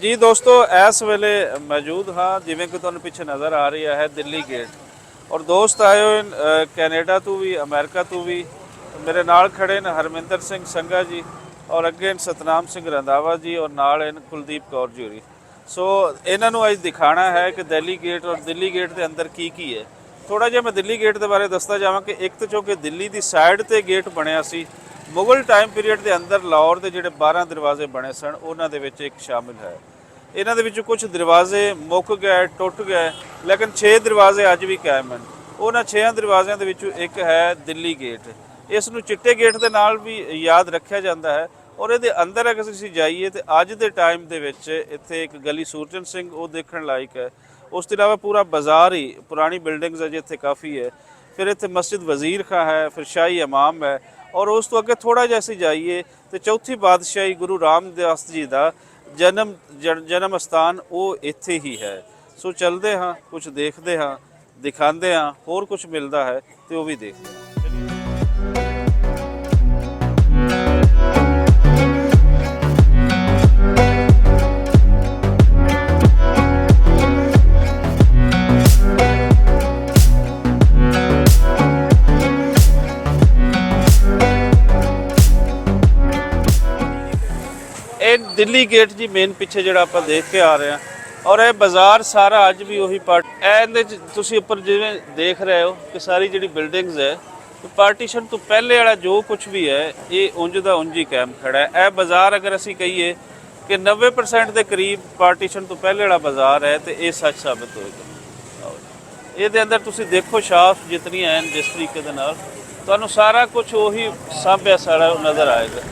जी दोस्तों इस वेले मौजूद हाँ जिमें कि तुहानू पिछे नज़र आ रही है दिल्ली गेट और दोस्त आए हुए कैनेडा तो भी अमेरिका तो भी मेरे नाल खड़े ने हरमिंदर सिंह संघा जी और अगे सतनाम सिंह रंधावा जी और नाल कुलदीप कौर जी होरी। सो इन्हों अज दिखाना है कि दिल्ली गेट और दिल्ली गेट के अंदर की है। थोड़ा जिहा मैं दिल्ली गेट के बारे दसदा जावां कि एक तो चूँकि दिल्ली की साइड पर गेट बनया सी मुगल टाइम पीरीयड के अंदर लाहौर के जोड़े 12 दरवाजे बने सन उन्होंने एक शामिल है। इन्हों कुछ दरवाजे मुक गए टुट गए लेकिन 6 दरवाजे अज भी कायम हैं। उन्होंने 6 दरवाज़ों के एक है दिल्ली गेट। इसनों चिट्टे गेट के नाल भी याद रखा जाता है और ये अंदर अगर असीं जाइए तो अज के टाइम के इत्थे एक गली सूरजन सिंह वो देखने लायक है। उस तो इलावा पूरा बाज़ार ही पुरानी बिल्डिंग्स है जो इत्थे काफ़ी है। फिर इत्थे मस्जिद वज़ीर खां है, फिर शाही इमाम है और उस तो अगे थोड़ा जिहा असीं जाइए तो चौथी बादशाही गुरु रामदास जी का जन्म स्थान वो इत्थे ही है। सो चलते हाँ कुछ देखते हाँ दिखाते हाँ होर कुछ मिलता है तो वो भी देखते हैं। दिल्ली गेट जी मेन पिछे जो आप देख के आ रहे हैं और यह बाज़ार सारा अज भी उही तुसी उपर जिवें देख रहे हो कि सारी जी बिल्डिंग्स है पार्टीशन तो पहले वाला जो कुछ भी है ये उंज का उंज ही कायम खड़ा है। यह बाज़ार अगर असी कहीए कि 90% के करीब पार्टीशन तो पहले वाला बाज़ार है तो ये सच साबित होएगा। ये अंदर तुसी देखो शाफ जितनी हैं जिस तरीके के नाल तुहानू सारा कुछ उही सांभिया सारा नज़र आएगा।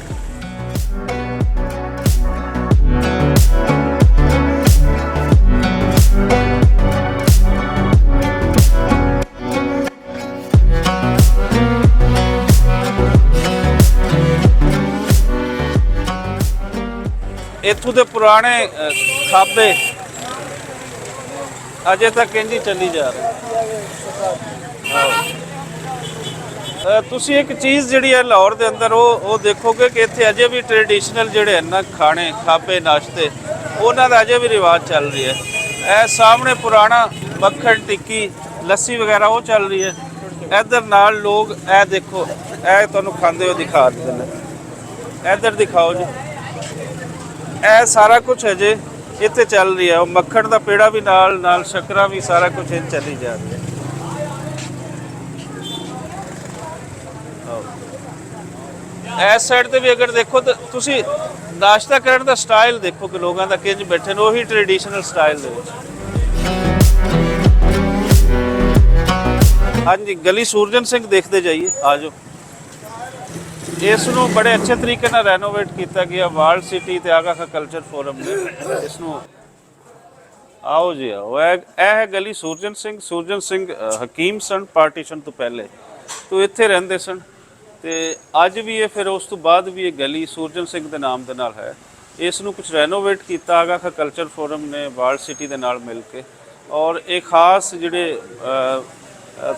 इत्थों के पुराने खाबे अजे तक इंज ही चली जा रहे। तुसी एक चीज़ जी है लाहौर के अंदर वो देखोगे कि इत्थे अजे भी ट्रेडिशनल जोड़े हैं ना खाने खाबे नाश्ते उन्होंने अजे भी रिवाज चल रही है। यह सामने पुराना मक्खन टिक्की लस्सी वगैरह वो चल रही है। इधर नाल लोग ए देखो ए तुहानू खांदे हुए दिखा देते हैं। इधर दिखाओ जी ए सारा कुछ है जे इत्थे चल रही है। वो मक्खन का पेड़ा भी नाल नाल शक्करा भी सारा कुछ इन चली जा रही है। इस साइड पर भी अगर देखो तो तुसी नाश्ता करने का स्टाइल देखो कि लोगों का किंज बैठे ने वही ट्रेडिशनल स्टाइल। हाँ जी गली सूरजन सिंह देखते जाइए आ जाओ। इसनों बड़े अच्छे तरीके ना रेनोवेट किया गया वर्ल्ड सिटी ते आगा खा कल्चर फोरम ने इसनों आओ जी आओ। यह है गली सूरजन सिंह हकीम सन पार्टीशन तो पहले तो इत्थे रहिंदे सन ते अज भी ये फिर उस तो बाद भी ये गली सूरजन सिंह के नाम के नाल है। इसनों कुछ रेनोवेट किया आगा खा कल्चर फोरम ने वर्ल्ड सिटी के नाल मिल के और एक खास जिहड़े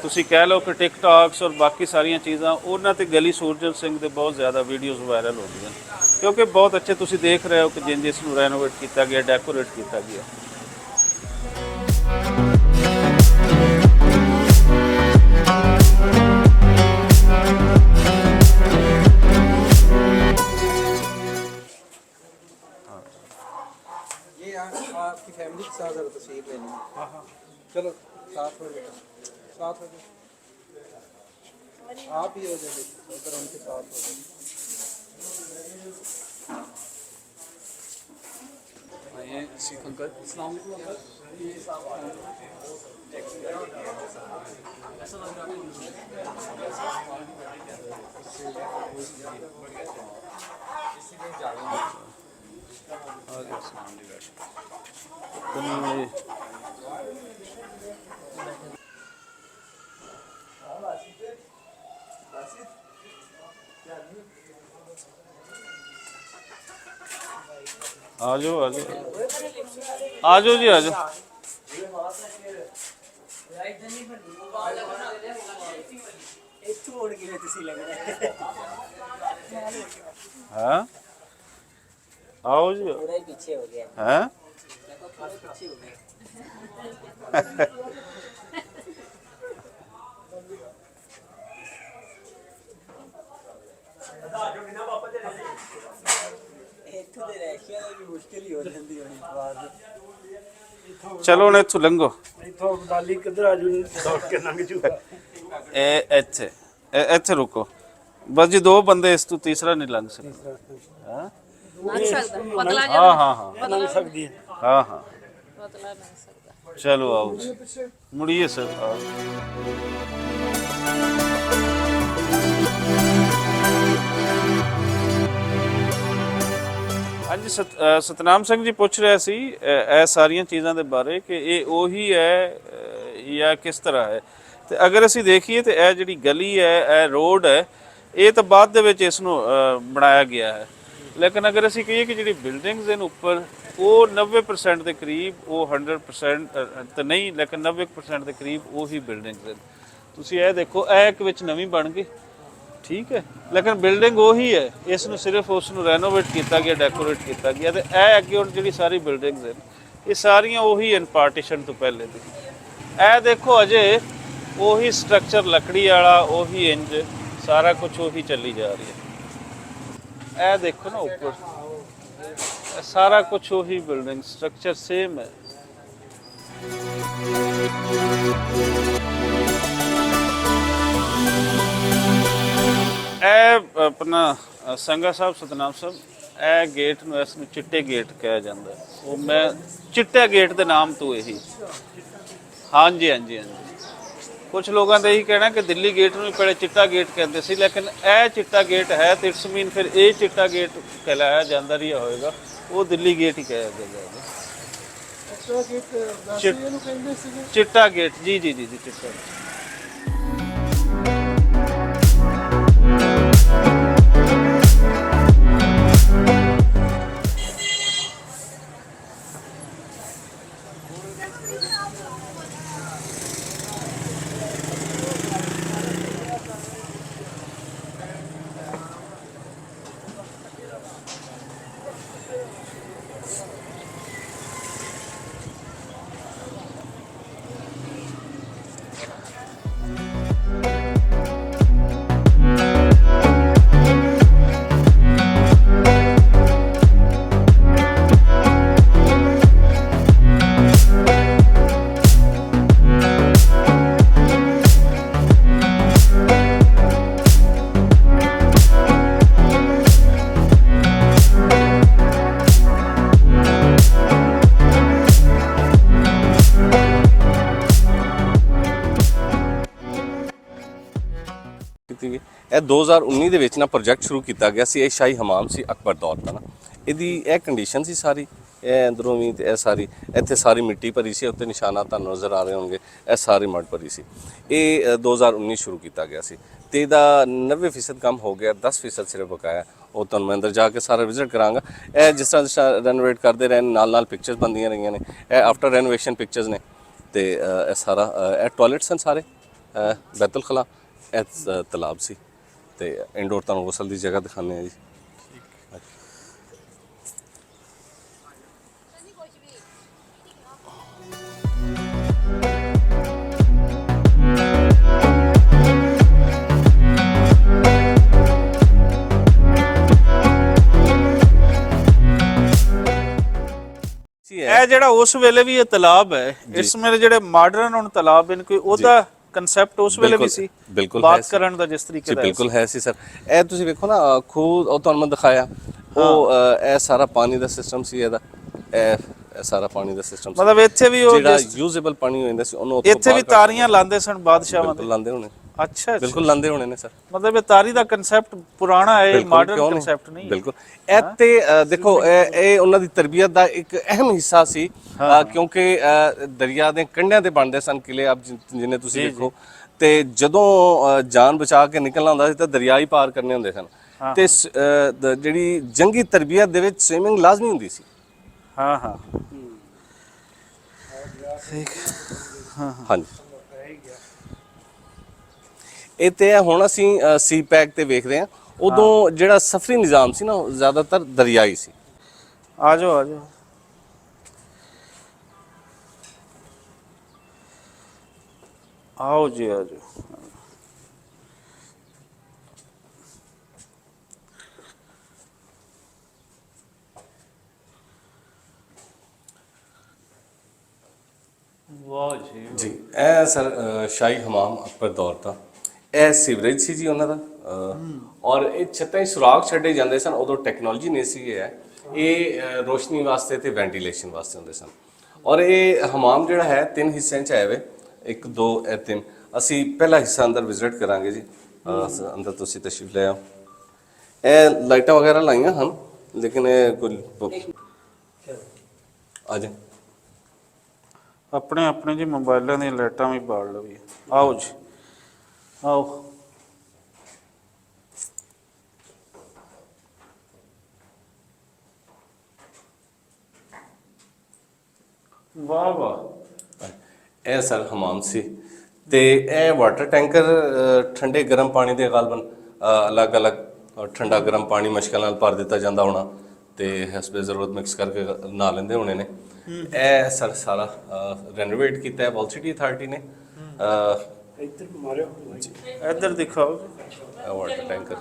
तुसी कह लो कि टिकटॉक्स और बाकी सारिया चीज़ा उन्होंने गली सूरजन सिंह के बहुत ज़्यादा वीडियोज़ वायरल हो गई क्योंकि बहुत अच्छे तुसी देख रहे हो कि जिन जिसनों रेनोवेट किया गया डेकोरेट किया गया। ये आपकी फैमिली के साथ ज़रा तस्वीर लेनी है। हाँ हाँ चलो साथ हो जाए साथ हो जाए आप ही हो जाए उधर उनके साथ हो जाए। अंकल अस्सलाम आ जाओ आ जाओ आ जाओ जी आ जाओ। हाँ आओ जी पूरा ही पीछे हो गया। हैं ਇੱਥੋਂ ਦੇ ਰਹਿਸ਼ੀਆਂ ਦਾ ਵੀ ਮੁਸ਼ਕਿਲ ਹੀ ਹੋ ਜਾਂਦੀ ਹੋਣੀ ਬਾਅਦ ਚਲੋ ਹੁਣ ਇੱਥੋਂ ਲੰਘੋ। ਇੱਥੋਂ ਅਬਦਾਲੀ ਕਿੱਧਰ ਆ ਜੂ ਦੌੜ ਕੇ ਲੰਘ ਜੂਗਾ। ਇਹ ਇੱਥੇ ਰੁਕੋ ਬਸ ਜੀ, ਦੋ ਬੰਦੇ, ਇਸ ਤੋਂ ਤੀਸਰਾ ਨਹੀਂ ਲੰਘ ਸਕਦਾ। ਹਾਂ ਲੰਘ ਸਕਦਾ ਪਤਲਾ ਹਾਂ ਹਾਂ ਹਾਂ ਲੰਘ ਸਕਦੀ ਹੈ। ਹਾਂ ਹਾਂ ਪਤਲਾ ਲੰਘ ਸਕਦਾ। ਚਲੋ ਆਓ ਜੀ, ਮੁੜੀਏ ਸਰ ਆਓ। ਹਾਂਜੀ ਸਤਨਾਮ ਸਿੰਘ ਜੀ ਪੁੱਛ ਰਿਹਾ ਸੀ ਇਹ ਸਾਰੀਆਂ ਚੀਜ਼ਾਂ ਦੇ ਬਾਰੇ ਕਿ ਇਹ ਉਹੀ ਹੈ ਜਾਂ ਕਿਸ ਤਰ੍ਹਾਂ ਹੈ। ਤੇ ਅਗਰ ਅਸੀਂ ਦੇਖੀਏ ਤੇ ਇਹ ਜਿਹੜੀ ਗਲੀ ਹੈ, ਇਹ ਰੋਡ ਹੈ, ਇਹ ਤਾਂ ਬਾਅਦ ਦੇ ਵਿੱਚ ਇਸ ਨੂੰ ਬਣਾਇਆ ਗਿਆ ਹੈ। ਲੇਕਿਨ ਅਗਰ ਅਸੀਂ ਕਹੀਏ ਕਿ ਜਿਹੜੀ ਬਿਲਡਿੰਗਸ ਹਨ ਉੱਪਰ, ਉਹ 90% ਦੇ ਕਰੀਬ, ਉਹ 100% ਤਾਂ ਨਹੀਂ ਲੇਕਿਨ 90% ਦੇ ਕਰੀਬ ਉਹੀ ਬਿਲਡਿੰਗਸ ਹਨ। ਤੁਸੀਂ ਇਹ ਦੇਖੋ, ਇਹ ਇੱਕ ਵਿੱਚ ਨਵੀਂ ਬਣ ਗਈ, ਠੀਕ ਹੈ, ਲੇਕਿਨ ਬਿਲਡਿੰਗ ਉਹੀ ਹੈ। ਇਸ ਨੂੰ ਸਿਰਫ ਉਸ ਨੂੰ ਰੈਨੋਵੇਟ ਕੀਤਾ ਗਿਆ, ਡੈਕੋਰੇਟ ਕੀਤਾ ਗਿਆ। ਤੇ ਇਹ ਅੱਗੇ ਹੁਣ ਜਿਹੜੀ ਸਾਰੀ ਬਿਲਡਿੰਗਸ ਹਨ, ਇਹ ਸਾਰੀਆਂ ਉਹੀ ਹਨ ਪਾਰਟੀਸ਼ਨ ਤੋਂ ਪਹਿਲੇ ਦੀ। ਇਹ ਦੇਖੋ ਅਜੇ ਉਹੀ ਸਟਰਕਚਰ ਲੱਕੜੀ ਵਾਲਾ, ਉਹੀ ਇੰਜ ਸਾਰਾ ਕੁਝ ਉਹੀ ਚੱਲੀ ਜਾ ਰਹੀ ਹੈ। ਇਹ ਦੇਖੋ ਨਾ ਉੱਪਰ, ਇਹ ਸਾਰਾ ਕੁਝ ਉਹੀ ਬਿਲਡਿੰਗ ਸਟਰਕਚਰ ਸੇਮ ਹੈ। ਇਹ ਆਪਣਾ ਸੰਗਾ ਸਾਹਿਬ, ਸਤਨਾਮ ਸਾਹਿਬ, ਇਹ ਗੇਟ ਨੂੰ, ਇਸ ਨੂੰ ਚਿੱਟੇ ਗੇਟ ਕਿਹਾ ਜਾਂਦਾ ਹੈ। ਉਹ ਮੈਂ ਚਿੱਟੇ ਗੇਟ ਦੇ ਨਾਮ ਤੋਂ ਇਹੀ, ਹਾਂਜੀ ਹਾਂਜੀ ਹਾਂਜੀ। ਕੁਝ ਲੋਕਾਂ ਦਾ ਇਹੀ ਕਹਿਣਾ ਕਿ ਦਿੱਲੀ ਗੇਟ ਨੂੰ ਵੀ ਪਹਿਲੇ ਚਿੱਟਾ ਗੇਟ ਕਹਿੰਦੇ ਸੀ, ਲੇਕਿਨ ਇਹ ਚਿੱਟਾ ਗੇਟ ਹੈ ਤੇ ਇਟਸ ਮੀਨ ਫਿਰ ਇਹ ਚਿੱਟਾ ਗੇਟ ਕਹਿਲਾਇਆ ਜਾਂਦਾ ਰਿਹਾ ਹੋਏਗਾ, ਉਹ ਦਿੱਲੀ ਗੇਟ ਹੀ ਕਿਹਾ ਜਾਏਗਾ। ਚਿੱਟਾ ਗੇਟ, ਜੀ ਜੀ ਜੀ ਜੀ, ਚਿੱਟਾ। ਇਹ 2019 ਦੇ ਵਿੱਚ ਨਾ ਪ੍ਰੋਜੈਕਟ ਸ਼ੁਰੂ ਕੀਤਾ ਗਿਆ ਸੀ। ਇਹ ਸ਼ਾਹੀ ਹਮਾਮ ਸੀ ਅਕਬਰ ਦੌਰ ਦਾ ਨਾ। ਇਹਦੀ ਇਹ ਕੰਡੀਸ਼ਨ ਸੀ ਸਾਰੀ, ਇਹ ਅੰਦਰੋਂ ਵੀ ਤੇ ਇਹ ਸਾਰੀ, ਇੱਥੇ ਸਾਰੀ ਮਿੱਟੀ ਭਰੀ ਸੀ, ਉੱਤੇ ਨਿਸ਼ਾਨਾ ਤੁਹਾਨੂੰ ਨਜ਼ਰ ਆ ਰਹੇ ਹੋਣਗੇ, ਇਹ ਸਾਰੀ ਮੜ ਭਰੀ ਸੀ। ਇਹ 2019 ਸ਼ੁਰੂ ਕੀਤਾ ਗਿਆ ਸੀ ਤੇ ਇਹਦਾ 90% ਕੰਮ ਹੋ ਗਿਆ, 10% ਸਿਰਫ ਬਕਾਇਆ। ਉਹ ਤੁਹਾਨੂੰ ਮੈਂ ਅੰਦਰ ਜਾ ਕੇ ਸਾਰਾ ਵਿਜ਼ਿਟ ਕਰਾਂਗਾ। ਇਹ ਜਿਸ ਤਰ੍ਹਾਂ ਰੈਨੋਵੇਟ ਕਰਦੇ ਰਹੇ, ਨਾਲ ਨਾਲ ਪਿਕਚਰਸ ਬਣਦੀਆਂ ਰਹੀਆਂ ਨੇ। ਇਹ ਆਫਟਰ ਰੈਨੋਵੇਸ਼ਨ ਪਿਕਚਰਸ ਨੇ। ਤੇ ਇਹ ਸਾਰਾ ਇਹ ਟਾਇਲਟਸ ਹਨ ਸਾਰੇ, ਬੈਤੁਲ ਖਲਾ, ਇਹ ਤਲਾਬ ਸੀ ਤੇ ਇੰਡੋਰ ਤੁਹਾਨੂੰ ਗਸਲ ਦੀ ਜਗ੍ਹਾ ਦਿਖਾਉਂਦੇ ਆ ਜੀ। ਇਹ ਜਿਹੜਾ ਉਸ ਵੇਲੇ ਵੀ ਇਹ ਤਲਾਬ ਹੈ, ਇਸ ਮੇਰੇ ਜਿਹੜੇ ਮਾਡਰਨ ਹੁਣ ਤਲਾਬ ਹਨ, ਕੋਈ ਉਹਦਾ ਕਨਸੈਪਟ ਉਸ ਵੇਲੇ ਵੀ ਸੀ ਬਾਤ ਕਰਨ ਦਾ, ਜਿਸ ਤਰੀਕੇ ਦਾ ਬਿਲਕੁਲ ਹੈ ਸੀ ਸਰ। ਇਹ ਤੁਸੀਂ ਵੇਖੋ ਨਾ, ਖੂਹ ਉਹ ਤੁਹਾਨੂੰ ਮੈਂ ਦਿਖਾਇਆ, ਉਹ ਇਹ ਸਾਰਾ ਪਾਣੀ ਦਾ ਸਿਸਟਮ ਸੀ ਇਹਦਾ। ਇਹ ਸਾਰਾ ਪਾਣੀ ਦਾ ਸਿਸਟਮ ਮਤਲਬ ਇੱਥੇ ਵੀ ਉਹ ਜਿਹੜਾ ਯੂਜ਼ੇਬਲ ਪਾਣੀ ਹੋ ਜਾਂਦਾ ਸੀ, ਉਹਨੂੰ ਇੱਥੇ ਵੀ ਤਾਰੀਆਂ ਲਾਉਂਦੇ ਸਨ ਬਾਦਸ਼ਾਹਾਂ ਦੇ। ਲਾਉਂਦੇ ਹੋਣੇ, ਅੱਛਾ, ਬਿਲਕੁਲ ਲਾਉਂਦੇ ਹੋਣੇ ਨੇ ਸਰ। ਮਤਲਬ ਇਹ ਤਾਰੀ ਦਾ ਕਨਸੈਪਟ ਪੁਰਾਣਾ ਹੈ, ਮਾਡਰਨ ਕਨਸੈਪਟ ਨਹੀਂ। ਬਿਲਕੁਲ। ਇਹ ਤੇ ਦੇਖੋ, ਇਹ ਉਹਨਾਂ ਦੀ ਤਰਬੀਅਤ ਦਾ ਇੱਕ ਅਹਿਮ ਹਿੱਸਾ ਸੀ, ਕਿਉਂਕਿ ਦਰਿਆ ਦੇ ਕੰਢਿਆਂ ਤੇ ਬਣਦੇ ਸਨ ਕਿਲੇ। ਆਪ ਜਿੰਨੇ ਤੁਸੀਂ ਦੇਖੋ, ਤੇ ਜਦੋਂ ਜਾਨ ਬਚਾ ਕੇ ਨਿਕਲਣਾ ਹੁੰਦਾ ਸੀ ਤਾਂ ਦਰਿਆ ਹੀ ਪਾਰ ਕਰਨੇ ਹੁੰਦੇ ਸਨ। ਤੇ ਜਿਹੜੀ ਜੰਗੀ ਤਰਬੀਅਤ ਦੇ ਵਿੱਚ ਸਵਿਮਿੰਗ ਲਾਜ਼ਮੀ ਹੁੰਦੀ ਸੀ। ਹਾਂ ਹਾਂ ਠੀਕ, ਹਾਂਜੀ। ਇਹ ਤੇ ਹੁਣ ਅਸੀਂ ਸੀ ਪੈਕ ਤੇ ਵੇਖਦੇ ਹਾਂ। ਉਦੋਂ ਜਿਹੜਾ ਸਫਰੀ ਨਿਜ਼ਾਮ ਸੀ ਨਾ, ਉਹ ਜ਼ਿਆਦਾਤਰ ਦਰਿਆਈ ਸੀ। ਆ ਜਾਓ ਆ ਜਾਓ। आओ जी आ जाओ। वाह जी ਜੀ ਇਹ ਸਰ ਸ਼ਾਹੀ ਹਮਾਮ ਅਕਬਰ ਦੌਰ ਦਾ ਇਹ ਸੀਵਰੇਜ ਸੀ ਜੀ ਉਹਨਾਂ ਦਾ ਔਰ ਇਹ ਛੱਤਾਂ ਹੀ ਸੁਰਾਖ ਛੱਡੇ ਜਾਂਦੇ ਸਨ। ਉਦੋਂ ਟੈਕਨੋਲੋਜੀ ਨਹੀਂ ਸੀ ਇਹ ਰੋਸ਼ਨੀ ਵਾਸਤੇ ਤੇ ਵੈਂਟੀਲੇਸ਼ਨ ਵਾਸਤੇ ਹੁੰਦੇ ਸਨ। ਔਰ ਇਹ ਹਮਾਮ ਜਿਹੜਾ ਹੈ 3 ਹਿੱਸਿਆਂ 'ਚ ਹੈ ਵੇ, 1 2 ਇਹ 3। ਅਸੀਂ ਪਹਿਲਾ ਹਿੱਸਾ ਅੰਦਰ ਵਿਜ਼ਿਟ ਕਰਾਂਗੇ ਜੀ। ਅੰਦਰ ਤੁਸੀਂ ਤਸ਼ਰੀਫ ਲੈ ਆਓ। ਇਹ ਲਾਈਟਾਂ ਵਗੈਰਾ ਲਾਈਆਂ ਹਨ ਲੇਕਿਨ ਇਹ ਕੋਈ ਆ ਜਾ अपने अपने जी मोबाइलों दी लाइटां भी बाल लवी। आओ जी आओ। वाह वाह। ਇਹ ਸਰ ਹਮਾਮ ਸੀ ਤੇ ਇਹ ਵਾਟਰ ਟੈਂਕਰ ਠੰਡੇ ਗਰਮ ਪਾਣੀ ਦੇ ਗਾਲਬਨ ਅਲੱਗ-ਅਲੱਗ ਠੰਡਾ ਗਰਮ ਪਾਣੀ ਮੁਸ਼ਕਲ ਨਾਲ ਭਰ ਦਿੱਤਾ ਜਾਂਦਾ ਹੋਣਾ ਤੇ ਹਸਬੇ ਜ਼ਰੂਰਤ ਮਿਕਸ ਕਰਕੇ ਨਹਾ ਲੈਂਦੇ ਹੋਣੇ ਨੇ। ਇਹ ਸਰ ਸਾਰਾ ਰੈਨੋਵੇਟ ਕੀਤਾ ਹੈ ਵਾਲ-ਸਿਟੀ ਅਥਾਰਟੀ ਨੇ। ਇੱਧਰ ਮਾਰਿਓ इधर दिखाओ। ਵਾਟਰ ਟੈਂਕਰ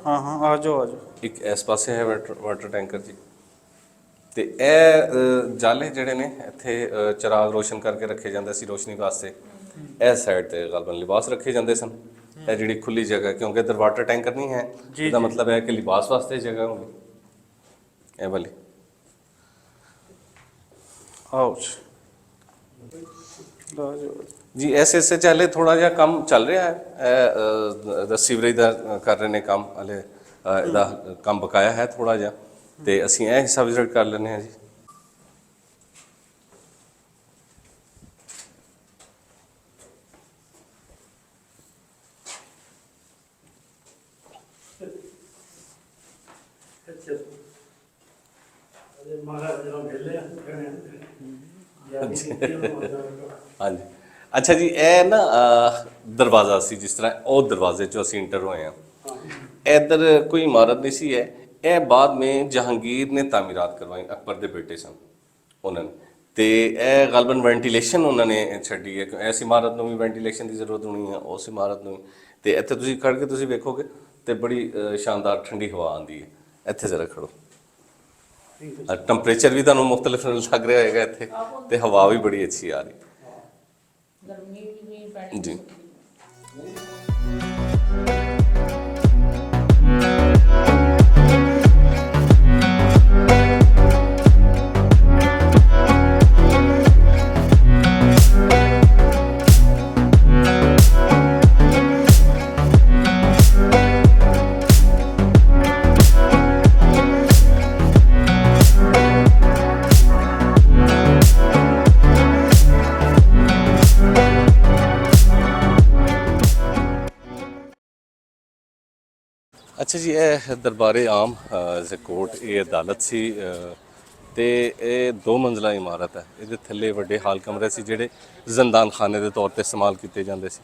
हाँ हाँ आ जाओ आ जाओ। ਇੱਕ ਇਸ ਪਾਸੇ ਹੈ ਵਾਟਰ ਟੈਂਕਰ ਜੀ ਤੇ ਇਹ ਜਾਲੇ ਜਿਹੜੇ ਨੇ ਇੱਥੇ ਚਿਰਾਗ ਰੋਸ਼ਨ ਕਰਕੇ ਰੱਖੇ ਜਾਂਦੇ ਸੀ ਰੋਸ਼ਨੀ ਵਾਸਤੇ। ਇਹ ਸਾਈਡ ਤੇ ਗਾਲਬਨ ਲਿਬਾਸ ਰੱਖੇ ਜਾਂਦੇ ਸਨ। ਇਹ ਜਿਹੜੀ ਖੁੱਲੀ ਜਗ੍ਹਾ ਕਿਉਂਕਿ ਇੱਧਰ ਵਾਟਰ ਟੈਂਕਰ ਨਹੀਂ ਹੈ, ਇਹਦਾ ਮਤਲਬ ਹੈ ਕਿ ਲਿਬਾਸ ਵਾਸਤੇ ਜਗ੍ਹਾ ਹੋਗੀ ਇਹ ਵਾਲੀ। आओ जी आ जाओ। ਜੀ ਐਸਐਸਏ ਚਾਲੇ ਥੋੜਾ ਜਿਹਾ ਕੰਮ ਚੱਲ ਰਿਹਾ ਹੈ। ਦਾ ਸੀਵਰੇਜ ਦਾ ਕਰ ਰਹੇ ਨੇ ਕੰਮ ਹਲੇ, ਇਹਦਾ ਕੰਮ ਬਕਾਇਆ ਹੈ ਥੋੜਾ ਜਿਹਾ ਤੇ ਅਸੀਂ ਇਹ ਹਿੱਸਾ ਵਿਜ਼ਿਟ ਕਰ ਲੈਂਦੇ ਹਾਂ ਜੀ। ਅੱਛਾ ਅਰੇ ਮਹਾਰਾਜ ਜਦੋਂ ਵੇਲੇ ਹਾਂਜੀ ਅੱਛਾ ਜੀ ਇਹ ਨਾ ਦਰਵਾਜ਼ਾ ਸੀ ਜਿਸ ਤਰ੍ਹਾਂ ਉਹ ਦਰਵਾਜ਼ੇ ਚੋਂ ਅਸੀਂ ਇੰਟਰ ਹੋਏ ਹਾਂ। ਇੱਧਰ ਕੋਈ ਇਮਾਰਤ ਨਹੀਂ ਸੀ ਹੈ। ਇਹ ਬਾਅਦ में जहांगीर ने तामीरात करवाई, अकबर के बेटे सन उन्होंने ਤੇ ਇਹ ਗਲਬਨ ਵੈਂਟੀਲੇਸ਼ਨ ਉਹਨਾਂ ਨੇ ਛੱਡੀ ਹੈ। ਇਸ ਇਮਾਰਤ ਨੂੰ ਵੀ ਵੈਂਟੀਲੇਸ਼ਨ ਦੀ ਜ਼ਰੂਰਤ ਹੋਣੀ ਹੈ, ਉਸ ਇਮਾਰਤ ਨੂੰ ਵੀ। ਤੇ ਇੱਥੇ ਤੁਸੀਂ ਖੜ ਕੇ ਤੁਸੀਂ ਵੇਖੋਗੇ ਤੇ ਬੜੀ ਸ਼ਾਨਦਾਰ ਠੰਡੀ ਹਵਾ ਆਉਂਦੀ ਹੈ। ਇੱਥੇ ਜ਼ਰਾ ਖੜੋ। ਟੈਂਪਰੇਚਰ ਵੀ ਤੁਹਾਨੂੰ ਮੁxtਲਿਫ ਲੱਗ ਰਿਹਾ ਹੋਏਗਾ ਇੱਥੇ ਤੇ ਹਵਾ ਵੀ ਬੜੀ ਅੱਛੀ ਆ ਰਹੀ ਗਰਮੀ ਵੀ ਪੈਣੀ ਜੀ। ਅੱਛਾ ਜੀ ਇਹ ਦਰਬਾਰੇ ਆਮ ਕੋਰਟ ਇਹ ਅਦਾਲਤ ਸੀ ਤੇ ਇਹ 2 ਮੰਜ਼ਲਾ ਇਮਾਰਤ ਹੈ। ਇਹਦੇ ਥੱਲੇ ਵੱਡੇ ਹਾਲ ਕਮਰੇ ਸੀ ਜਿਹੜੇ ਜ਼ਿੰਦਾਨ ਖਾਨੇ ਦੇ ਤੌਰ ਤੇ ਇਸਤੇਮਾਲ ਕੀਤੇ ਜਾਂਦੇ ਸੀ।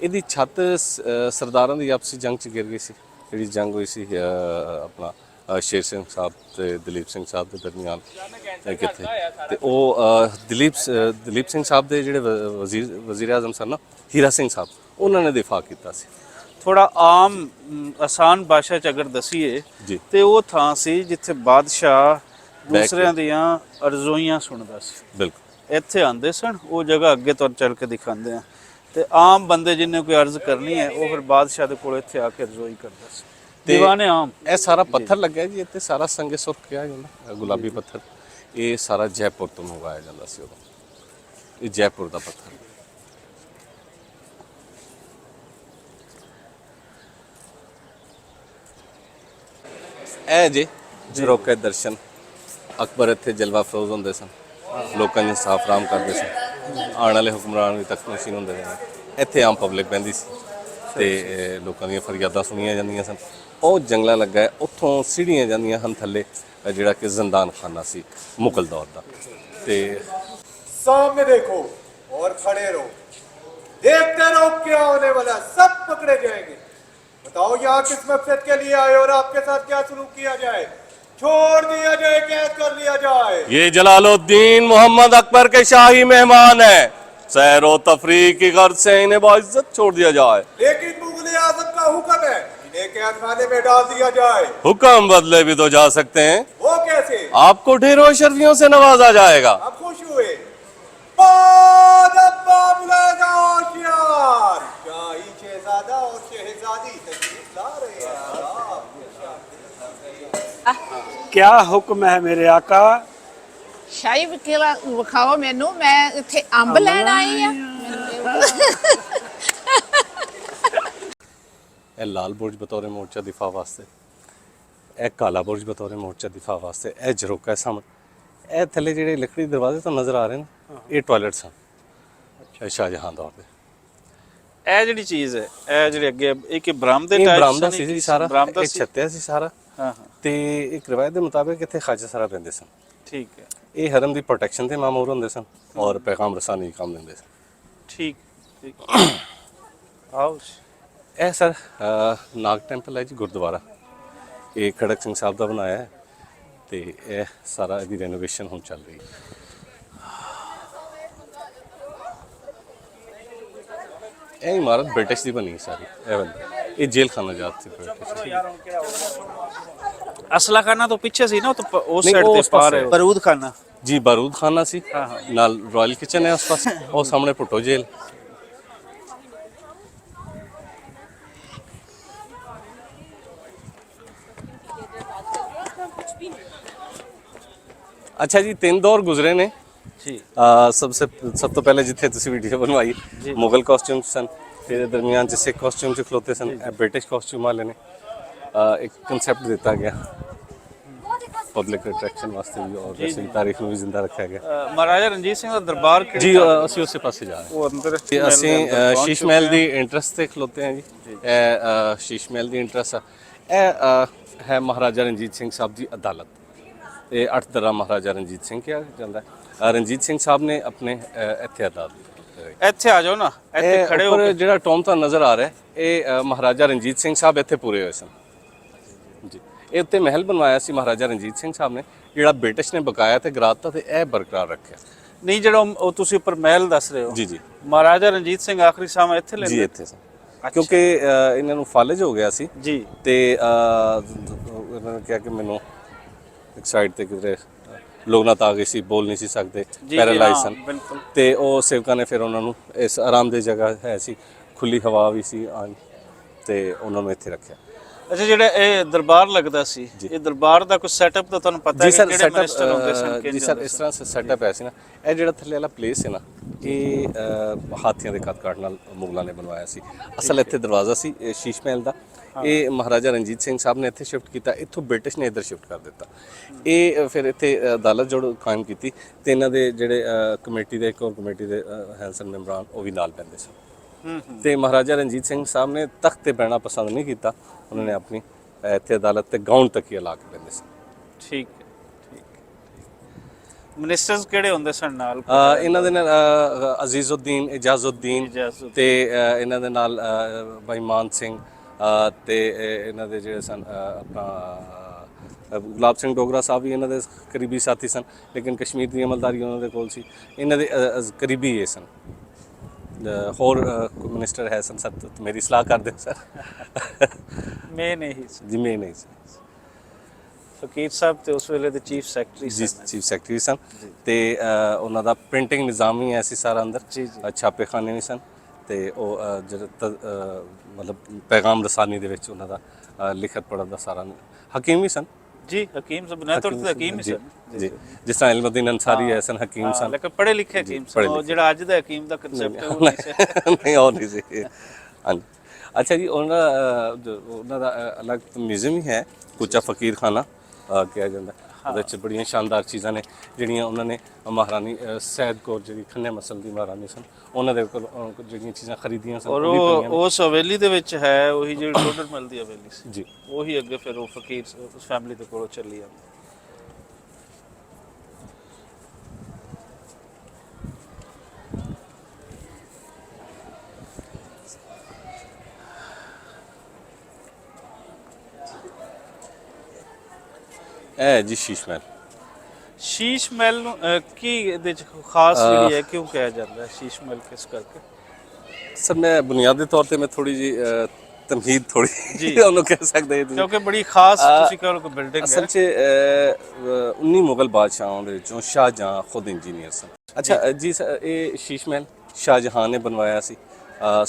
ਇਹਦੀ ਛੱਤ ਸਰਦਾਰਾਂ ਦੀ ਆਪਸੀ ਜੰਗ 'ਚ ਗਿਰ ਗਈ ਸੀ। ਜਿਹੜੀ ਜੰਗ ਹੋਈ ਸੀ ਆਪਣਾ ਸ਼ੇਰ ਸਿੰਘ ਸਾਹਿਬ ਤੇ ਦਲੀਪ ਸਿੰਘ ਸਾਹਿਬ ਦੇ ਦਰਮਿਆਨ ਕਿੱਥੇ ਤੇ ਉਹ ਦਲੀਪ ਸਿੰਘ ਸਾਹਿਬ ਦੇ ਜਿਹੜੇ ਵਜ਼ੀਰ ਆਜ਼ਮ ਸਨ ਨਾ ਹੀਰਾ ਸਿੰਘ ਸਾਹਿਬ, ਉਹਨਾਂ ਨੇ ਦਿਫਾ ਕੀਤਾ ਸੀ। ਥੋੜਾ ਆਮ ਆਸਾਨ ਭਾਸ਼ਾ ਚ ਅਗਰ ਦਸੀਏ ਜੀ ਤੇ ਉਹ ਥਾਂ ਸੀ ਜਿੱਥੇ ਬਾਦਸ਼ਾਹ ਦੂਸਰਿਆਂ ਦੀਆਂ ਅਰਜ਼ੋਈਆਂ ਸੁਣਦਾ ਸੀ। ਬਿਲਕੁਲ ਇੱਥੇ ਆਉਂਦੇ ਸਨ। ਉਹ ਜਗ੍ਹਾ ਅੱਗੇ ਤੋਂ ਚੱਲ ਕੇ ਦਿਖਾਉਂਦੇ ਆ ਤੇ ਆਮ ਬੰਦੇ ਜਿਹਨੇ ਕੋਈ ਅਰਜ਼ ਕਰਨੀ ਹੈ ਉਹ ਫਿਰ ਬਾਦਸ਼ਾਹ ਦੇ ਕੋਲ ਇੱਥੇ ਆ ਕੇ ਅਰਜ਼ੋਈ ਕਰਦਾ ਸੀ। ਦੀਵਾਨੇ ਆਮ ਇਹ ਸਾਰਾ ਪੱਥਰ ਲੱਗਿਆ ਜੀ ਇੱਥੇ ਸਾਰਾ ਸੰਗੇ ਸੁਰਖ ਕਿਹਾ ਜਾਂਦਾ ਗੁਲਾਬੀ ਪੱਥਰ। ਇਹ ਸਾਰਾ ਜੈਪੁਰ ਤੋਂ ਮੰਗਵਾਇਆ ਜਾਂਦਾ ਸੀ ਉਦੋਂ। ਇਹ ਜੈਪੁਰ ਦਾ ਪੱਥਰ। ਇਹ ਜੀ ਝਰੋਕੇ ਦਰਸ਼ਨ ਅਕਬਰ ਇੱਥੇ ਜਲਵਾ ਫਰੋਜ਼ ਹੁੰਦੇ ਸਨ, ਲੋਕਾਂ ਨੂੰ ਇਨਸਾਫ ਰਾਮ ਕਰਦੇ ਸਨ। ਆਉਣ ਵਾਲੇ ਹੁਕਮਰਾਨ ਵੀ ਤਖਤ ਨਸ਼ੀਨ ਹੁੰਦੇ ਸਨ। ਇੱਥੇ ਆਮ ਪਬਲਿਕ ਬਹਿੰਦੀ ਸੀ ਤੇ ਲੋਕਾਂ ਦੀਆਂ ਫਰਿਆਦਾਂ ਸੁਣੀਆਂ ਜਾਂਦੀਆਂ ਸਨ। ਉਹ ਜੰਗਲਾ ਲੱਗਾ ਹੈ, ਉੱਥੋਂ ਸੀੜੀਆਂ ਜਾਂਦੀਆਂ ਹਨ ਥੱਲੇ, ਜਿਹੜਾ ਕਿ ਜ਼ਿੰਦਾਨ ਖਾਨਾ ਸੀ ਮੁਗਲ ਦੌਰ ਦਾ। ਤੇ सामने देखो और खड़े रहो, देखते रहो क्या होने वाला, सब पकड़े जाएंगे। बताओ यहाँ किस मकसद के लिए आए और आपके साथ क्या सलूक किया जाए, छोड़ दिया जाए, कैद कर लिया जाए। ये जलालुद्दीन मोहम्मद अकबर के शाही मेहमान है। सैर व तफरीह की गर्ज से इन्हें बाइज्जत छोड़ दिया जाए। लेकिन मुगल आजम का हुक्म है इन्हें कैद खाने में डाल दिया जाए। हुक्म बदले भी तो जा सकते हैं, वो कैसे? आपको ढेरों शर्फियों से नवाजा जाएगा। आप खुश हुए? बाद अब्बा बुलाएगा होशियार। शाही शहजादा और शहजादी तशरीफ ला रहे हैं। क्या हुक्म है मेरे आका? ਸ਼ਾਹੀ ਵਕੀਲਾ ਵਿਖਾਓ ਮੈਨੂੰ, ਮੈਂ ਇੱਥੇ ਅੰਬ ਲੈਣ ਆਈ ਆ। ਇਹ ਲਾਲ ਬੁਰਜ ਬਤੌਰ ਮੋਰਚਾ ਦਿਫਾ ਵਾਸਤੇ, ਇਹ ਕਾਲਾ ਬੁਰਜ ਬਤੌਰ ਮੋਰਚਾ ਦਿਫਾ ਵਾਸਤੇ, ਇਹ ਝਰੋਕਾ ਹੈ ਸਾਹਮਣੇ, ਇਹ ਥੱਲੇ ਜਿਹੜੇ ਲੱਕੜੀ ਦਰਵਾਜ਼ੇ ਤੋਂ ਨਜ਼ਰ ਆ ਰਹੇ ਨੇ, ਇਹ ਟਾਇਲਟ ਸਨ ਸ਼ਾਹਜਹਾਂ ਦੌਰ ਦੇ। ਇਹ ਜਿਹੜੀ ਚੀਜ਼ ਹੈ, ਇਹ ਜਿਹੜੇ ਅੱਗੇ ਇਹ ਕਿ ਬਰਾਮਦੇ ਇਹ ਟਾਈਪ ਬਰਾਮਦਾ ਸੀ ਜੀ ਸਾਰਾ, ਬਰਾਮਦਾ ਇਹ ਸੀ। ਛੱਤਿਆ ਸੀ ਸਾਰਾ। ਹਾਂ ਹਾਂ, ਤੇ ਇੱਕ ਰਵਾਇਤ ਦੇ ਮੁਤਾਬਿਕ ਇੱਥੇ ਖਾਜਾ ਸਾਰਾ ਰਹਿੰਦੇ ਸਨ। ਠੀਕ ਹੈ, ਇਹ ਹਰਮ ਦੀ ਪ੍ਰੋਟੈਕਸ਼ਨ ਤੇ ਮਾਮੂਰ ਹੁੰਦੇ ਸਨ ਔਰ ਪੈਗਾਮ ਰਸਾਨੀ ਕੰਮ ਦਿੰਦੇ ਸਨ। ਠੀਕ ਠੀਕ। ਆਓ ਇਹ ਸਰ ਨਾਗ ਟੈਂਪਲ ਹੈ ਜੀ, ਗੁਰਦੁਆਰਾ ਇਹ ਖੜਕ ਸਿੰਘ ਸਾਹਿਬ ਦਾ ਬਣਾਇਆ ਹੈ ਤੇ ਇਹ ਸਾਰਾ ਇਹਦੀ ਰੈਨੋਵੇਸ਼ਨ ਹੁਣ ਚੱਲ ਰਹੀ ਹੈ। ਇਹ ਇਮਾਰਤ ਬ੍ਰਿਟਿਸ਼ ਦੀ ਬਣੀ ਸਾਰੀ, ਇਹ ਵਾਲੀ ਇਹ ਜੇਲ੍ਹ ਖਾਨਾ ਜਾਤ ਸੀ ਬ੍ਰਿਟਿਸ਼। ਅਸਲਾ ਖਾਨਾ ਤੋਂ ਪਿੱਛੇ ਸੀ ਨਾ, ਉਹ ਤਾਂ ਉਸ ਨਹੀਂ, ਸਾਈਡ ਉਹ ਤੇ ਉਸ ਪਾਰ ਪਾਸੇ ਹੈ ਬਰੂਦ ਖਾਨਾ। ਜੀ ਬਾਰੂਦ ਖਾਨਾ ਸੀ, ਨਾਲ ਰਾਇਲ ਕਿਚਨ ਹੈ ਉਸ ਪਾਸੇ, ਉਹ ਸਾਹਮਣੇ ਭੁੱਟੋ ਜੇਲ੍ਹ। ਅੱਛਾ ਜੀ, 3 ਦੌਰ ਗੁਜ਼ਰੇ ਨੇ ਜੀ। ਸਭ ਤੋਂ ਪਹਿਲੇ ਜਿੱਥੇ ਤੁਸੀਂ ਵੀਡੀਓ ਬਣਵਾਈ ਮੁਗਲ ਕਾਸਟਿਊਮ ਸਨ, ਫਿਰ ਦਰਮਿਆਨ 'ਚ ਸਿੱਖ ਕਾਸਟਿਊਮ 'ਚ ਖਲੋਤੇ ਸਨ, ਇਹ ਬ੍ਰਿਟਿਸ਼ ਕਾਸਟਿਊਮ ਵਾਲੇ ਨੇ। ਇੱਕ ਕਨਸੈਪਟ ਦਿੱਤਾ ਗਿਆ ਪਬਲਿਕ ਅਟਰੈਕਸ਼ਨ ਵਾਸਤੇ ਵੀ, ਔਰ ਵੈਸੇ ਵੀ ਤਾਰੀਖ ਨੂੰ ਵੀ ਜ਼ਿੰਦਾ ਰੱਖਿਆ ਗਿਆ। ਮਹਾਰਾਜਾ ਰਣਜੀਤ ਸਿੰਘ ਦਾ ਦਰਬਾਰ ਕਿਹੜੀ ਜੀ ਅਸੀਂ ਉਸੇ ਪਾਸੇ ਜਾ ਰਹੇ ਹਾਂ। ਉਹ ਅੰਦਰ ਅਸੀਂ ਸ਼ੀਸ਼ ਮਹਿਲ ਦੀ ਇੰਟਰਸਟ ਤੇ ਖਲੋਤੇ ਹਾਂ ਜੀ। ਇਹ ਸ਼ੀਸ਼ ਮਹਿਲ ਦੀ ਇੰਟਰਸਟ ਇਹ ਹੈ ਮਹਾਰਾਜਾ ਰਣਜੀਤ ਸਿੰਘ ਸਾਹਿਬ ਦੀ ਅਦਾਲਤ। ਇਹ 8 ਦਰਾ ਮਹਾਰਾਜਾ ਰਣਜੀਤ ਸਿੰਘ ਕਿਹਾ ਜਾਂਦਾ ਹੈ। ਰਣਜੀਤ ਸਿੰਘ ਸਾਹਿਬ ਨੇ ਆਪਣੇ ਇੱਥੇ ਅਦਾਲਤ ਇੱਥੇ ਆ ਜਾਓ ਨਾ, ਇੱਥੇ ਖੜੇ ਹੋ ਕੇ ਜਿਹੜਾ ਟੋਮ ਤੁਹਾਨੂੰ ਨਜ਼ਰ ਆ ਰਿਹਾ ਇਹ ਮਹਾਰਾਜਾ ਰਣਜੀਤ ਸਿੰਘ ਸਾਹਿਬ ਇੱਥੇ ਪੂਰੇ ਹੋਏ ਸਨ ਜੀ। ਇਹ ਉੱਤੇ ਮਹਿਲ ਬਣਵਾਇਆ ਸੀ ਮਹਾਰਾਜਾ ਰਣਜੀਤ ਸਿੰਘ ਸਾਹਿਬ ਨੇ, ਜਿਹੜਾ ਬ੍ਰਿਟਿਸ਼ ਨੇ ਬਕਾਇਆ ਤੇ ਗਿਰਾਤਾ ਤੇ ਇਹ ਬਰਕਰਾਰ ਰੱਖਿਆ। ਨਹੀਂ, ਜਿਹੜਾ ਉਹ ਤੁਸੀਂ ਉੱਪਰ ਮਹਿਲ ਦੱਸ ਰਹੇ ਹੋ, ਜੀ ਜੀ ਮਹਾਰਾਜਾ ਰਣਜੀਤ ਸਿੰਘ ਆਖਰੀ ਸਮਾਂ ਇੱਥੇ ਜੀ ਲੈਂਦੇ ਇੱਥੇ ਸਨ, ਕਿਉਂਕਿ ਇਹਨਾਂ ਨੂੰ ਫਾਲਜ ਹੋ ਗਿਆ ਸੀ ਜੀ। ਤੇ ਇਹਨਾਂ ਨੇ ਕਿਹਾ ਕਿ ਮੈਨੂੰ ਇੱਕ ਸਾਈਡ ਤੇ ਕਿਧਰੇ ਲੋਗਨਾਤ ਆ ਗਈ ਸੀ, ਬੋਲ ਨਹੀਂ ਸੀ ਸਕਦੇ, ਪੈਰਾਲਾਈਜ਼ ਸਨ, ਬਿਲਕੁਲ। ਤੇ ਉਹ ਸੇਵਕਾਂ ਨੇ ਫਿਰ ਉਹਨਾਂ ਨੂੰ ਇਸ ਆਰਾਮਦੇਹ ਜਗ੍ਹਾ ਹੈ ਸੀ, ਖੁੱਲੀ ਹਵਾ ਵੀ ਸੀ ਤੇ ਉਹਨਾਂ ਨੂੰ ਇੱਥੇ ਰੱਖਿਆ। ਅੱਛਾ, ਜਿਹੜਾ ਇਹ ਦਰਬਾਰ ਲੱਗਦਾ ਸੀ, ਇਹ ਦਰਬਾਰ ਦਾ ਕੋਈ ਸੈਟਅਪ ਤਾਂ ਤੁਹਾਨੂੰ ਪਤਾ ਹੈ ਕਿ ਕਿਹੜੇ ਮਿਨਿਸਟਰ ਹੁੰਦੇ ਸਨ? ਜੀ ਸਰ, ਇਸ ਤਰ੍ਹਾਂ ਸੈਟਅਪ ਹੈ ਸੀ ਨਾ, ਇਹ ਜਿਹੜਾ ਥੱਲੇ ਵਾਲਾ ਪਲੇਸ ਹੈ ਨਾ, ਇਹ ਹਾਥੀਆਂ ਦੇ ਕੱਦ-ਕਾਠ ਨਾਲ ਮੁਗਲਾਂ ਨੇ ਬਣਵਾਇਆ ਸੀ। ਅਸਲ ਇੱਥੇ ਦਰਵਾਜ਼ਾ ਸੀ ਸ਼ੀਸ਼ ਮਹਿਲ ਦਾ, ਇਹ ਮਹਾਰਾਜਾ ਰਣਜੀਤ ਸਿੰਘ ਸਾਹਿਬ ਨੇ ਇੱਥੇ ਸ਼ਿਫਟ ਕੀਤਾ, ਇੱਥੋਂ ਬ੍ਰਿਟਿਸ਼ ਨੇ ਇੱਧਰ ਸ਼ਿਫਟ ਕਰ ਦਿੱਤਾ। ਇਹ ਫਿਰ ਇੱਥੇ ਅਦਾਲਤ ਜੋੜ ਕਾਇਮ ਕੀਤੀ ਤੇ ਇਹਨਾਂ ਦੇ ਜਿਹੜੇ ਕਮੇਟੀ ਦੇ, ਇੱਕ ਹੋਰ ਕਮੇਟੀ ਦੇ ਹੈਂਸਨ ਮੈਂਬਰਾਂ ਉਹ ਵੀ ਨਾਲ ਪੈਂਦੇ ਸਨ। ਤੇ ਮਹਾਰਾਜਾ ਰਣਜੀਤ ਸਿੰਘ ਸਾਹਿਬ ਨੇ ਤਖਤ ਤੇ ਬਹਿਣਾ ਪਸੰਦ ਨਹੀਂ ਕੀਤਾ, ਉਹਨਾਂ ਨੇ ਆਪਣੀ ਇੱਥੇ ਅਦਾਲਤ ਤੇ ਗਾਊਨ ਤੱਕੀਆ ਲਾ ਕੇ ਬਹਿੰਦੇ ਸਨ। ਠੀਕ ਹੈ, ਠੀਕ। ਮਿਨਿਸਟਰਸ ਕਿਹੜੇ ਹੁੰਦੇ ਸਨ ਨਾਲ? ਇਹਨਾਂ ਦੇ ਨਾਲ ਅਜ਼ੀਜ਼ੁਦੀਨ, ਇਜਾਜ਼ੁਦੀਨ ਤੇ ਇਹਨਾਂ ਦੇ ਨਾਲ ਭਾਈ ਮਾਨ ਸਿੰਘ ਤੇ ਇਹਨਾਂ ਦੇ ਜਿਹੜੇ ਸਨ ਆਪਣਾ ਗੁਲਾਬ ਸਿੰਘ ਡੋਗਰਾ ਸਾਹਿਬ ਵੀ ਇਹਨਾਂ ਦੇ ਕਰੀਬੀ ਸਾਥੀ ਸਨ, ਲੇਕਿਨ ਕਸ਼ਮੀਰ ਦੀ ਅਮਲਦਾਰੀ ਉਹਨਾਂ ਦੇ ਕੋਲ ਸੀ, ਇਹਨਾਂ ਦੇ ਕਰੀਬੀ ਇਹ ਸਨ। ਹੋਰ ਮਿਨਿਸਟਰ ਹੈ ਸਨ ਸਰ, ਮੇਰੀ ਸਲਾਹ ਕਰ ਦਿਓ ਸਰ। ਮੈਂ ਨਹੀਂ ਸੀ ਜੀ ਮੈਂ ਨਹੀਂ ਸੀ। ਫਕੀਰ ਸਾਹਿਬ ਤੇ ਉਸ ਵੇਲੇ ਦੇ ਚੀਫ ਸੈਕਟਰੀ ਜੀ ਸਨ। ਚੀਫ ਸੈਕਟਰੀ ਸਨ ਤੇ ਉਹਨਾਂ ਦਾ ਪ੍ਰਿੰਟਿੰਗ ਨਿਜ਼ਾਮ ਵੀ ਐਸੀ ਸਾਰਾ ਅੰਦਰ, ਜੀ ਜੀ। ਛਾਪੇਖਾਨੇ ਵੀ ਸਨ ਤੇ ਉਹ ਜਿਹੜਾ ਮਤਲਬ ਪੈਗਾਮ ਰਸਾਨੀ ਦੇ ਵਿੱਚ ਉਹਨਾਂ ਦਾ ਲਿਖਤ ਪੜ੍ਹਨ ਦਾ ਸਾਰਾ ਹਕੀਮ ਵੀ ਸਨ ਜੀ। ਹਕੀਮ ਸਭ ਨੇ ਤਾਂ ਹਕੀਮ ਹੀ ਸਨ ਜੀ, ਜਿਸ ਤਰ੍ਹਾਂ ਇਲਮੁਦੀਨ ਅੰਸਾਰੀ ਹੈ ਸਨ, ਹਕੀਮ ਸਨ, ਲੇਕਿਨ ਪੜ੍ਹੇ ਲਿਖੇ ਹਕੀਮ ਸਨ। ਉਹ ਜਿਹੜਾ ਅੱਜ ਦਾ ਹਕੀਮ ਦਾ ਕਨਸੈਪਟ ਹੈ ਉਹ ਨਹੀਂ ਸੀ। ਨਹੀਂ, ਉਹ ਨਹੀਂ ਸੀ। ਹਾਂਜੀ, ਅੱਛਾ ਜੀ, ਉਹਨਾਂ ਦਾ ਅਲੱਗ ਮਿਊਜ਼ੀਅਮ ਹੀ ਹੈ, ਕੁਚਾ ਫਕੀਰ ਖਾਨਾ ਕਿਹਾ ਜਾਂਦਾ। ਉਹਦੇ 'ਚ ਬੜੀਆਂ ਸ਼ਾਨਦਾਰ ਚੀਜ਼ਾਂ ਨੇ ਜਿਹੜੀਆਂ ਉਹਨਾਂ ਨੇ ਮਹਾਰਾਣੀ ਸੈਦ ਕੌਰ, ਜਿਹੜੀ ਖੰਨੇ ਮਸਲ ਦੀ ਮਹਾਰਾਣੀ ਸਨ, ਉਹਨਾਂ ਦੇ ਕੋਲ ਜਿਹੜੀਆਂ ਚੀਜ਼ਾਂ ਖਰੀਦੀਆਂ ਸਨ। ਔਰ ਉਹ ਉਸ ਹਵੇਲੀ ਦੇ ਵਿੱਚ ਹੈ, ਉਹੀ ਜਿਹੜੀ ਟੋਡਰ ਮਲ ਦੀ ਹਵੇਲੀ ਸੀ ਜੀ, ਉਹੀ ਅੱਗੇ ਫਿਰ ਉਹ ਫਕੀਰ ਉਸ ਫੈਮਿਲੀ ਦੇ ਕੋਲੋਂ ਚੱਲੀ ਜਾਂਦੀ। ਇਹ ਜੀ ਸ਼ੀਸ਼ ਮਹਿਲ। ਸ਼ੀਸ਼ ਮਹਿਲ ਨੂੰ ਕੀ ਇਹਦੇ ਚ ਖਾਸ ਜਿਹੜੀ ਹੈ ਕਿਉਂ ਕਿਹਾ ਜਾਂਦਾ ਹੈ ਸ਼ੀਸ਼ ਮਹਿਲ ਕਿਸ ਕਰਕੇ? ਸਰ ਮੈਂ ਬੁਨਿਆਦੀ ਤੌਰ ਤੇ ਮੈਂ ਥੋੜੀ ਜੀ ਤਮਹੀਦ ਥੋੜੀ ਉਹਨੂੰ ਕਹਿ ਸਕਦੇ ਹਾਂ ਕਿਉਂਕਿ ਬੜੀ ਖਾਸ ਤੁਸੀਂ ਕਹੋ ਕਿ ਬਿਲਡਿੰਗ ਹੈ। ਅਸਲ 'ਚ 19 ਮੁਗਲ ਬਾਦਸ਼ਾਹਾਂ ਦੇ ਵਿੱਚੋਂ ਸ਼ਾਹਜਹਾਂ ਖੁਦ ਇੰਜੀਨੀਅਰ ਸਨ। ਅੱਛਾ ਜੀ ਸਰ, ਇਹ ਸ਼ੀਸ਼ ਮਹਿਲ ਸ਼ਾਹਜਹਾਂ ਨੇ ਬਣਵਾਇਆ ਸੀ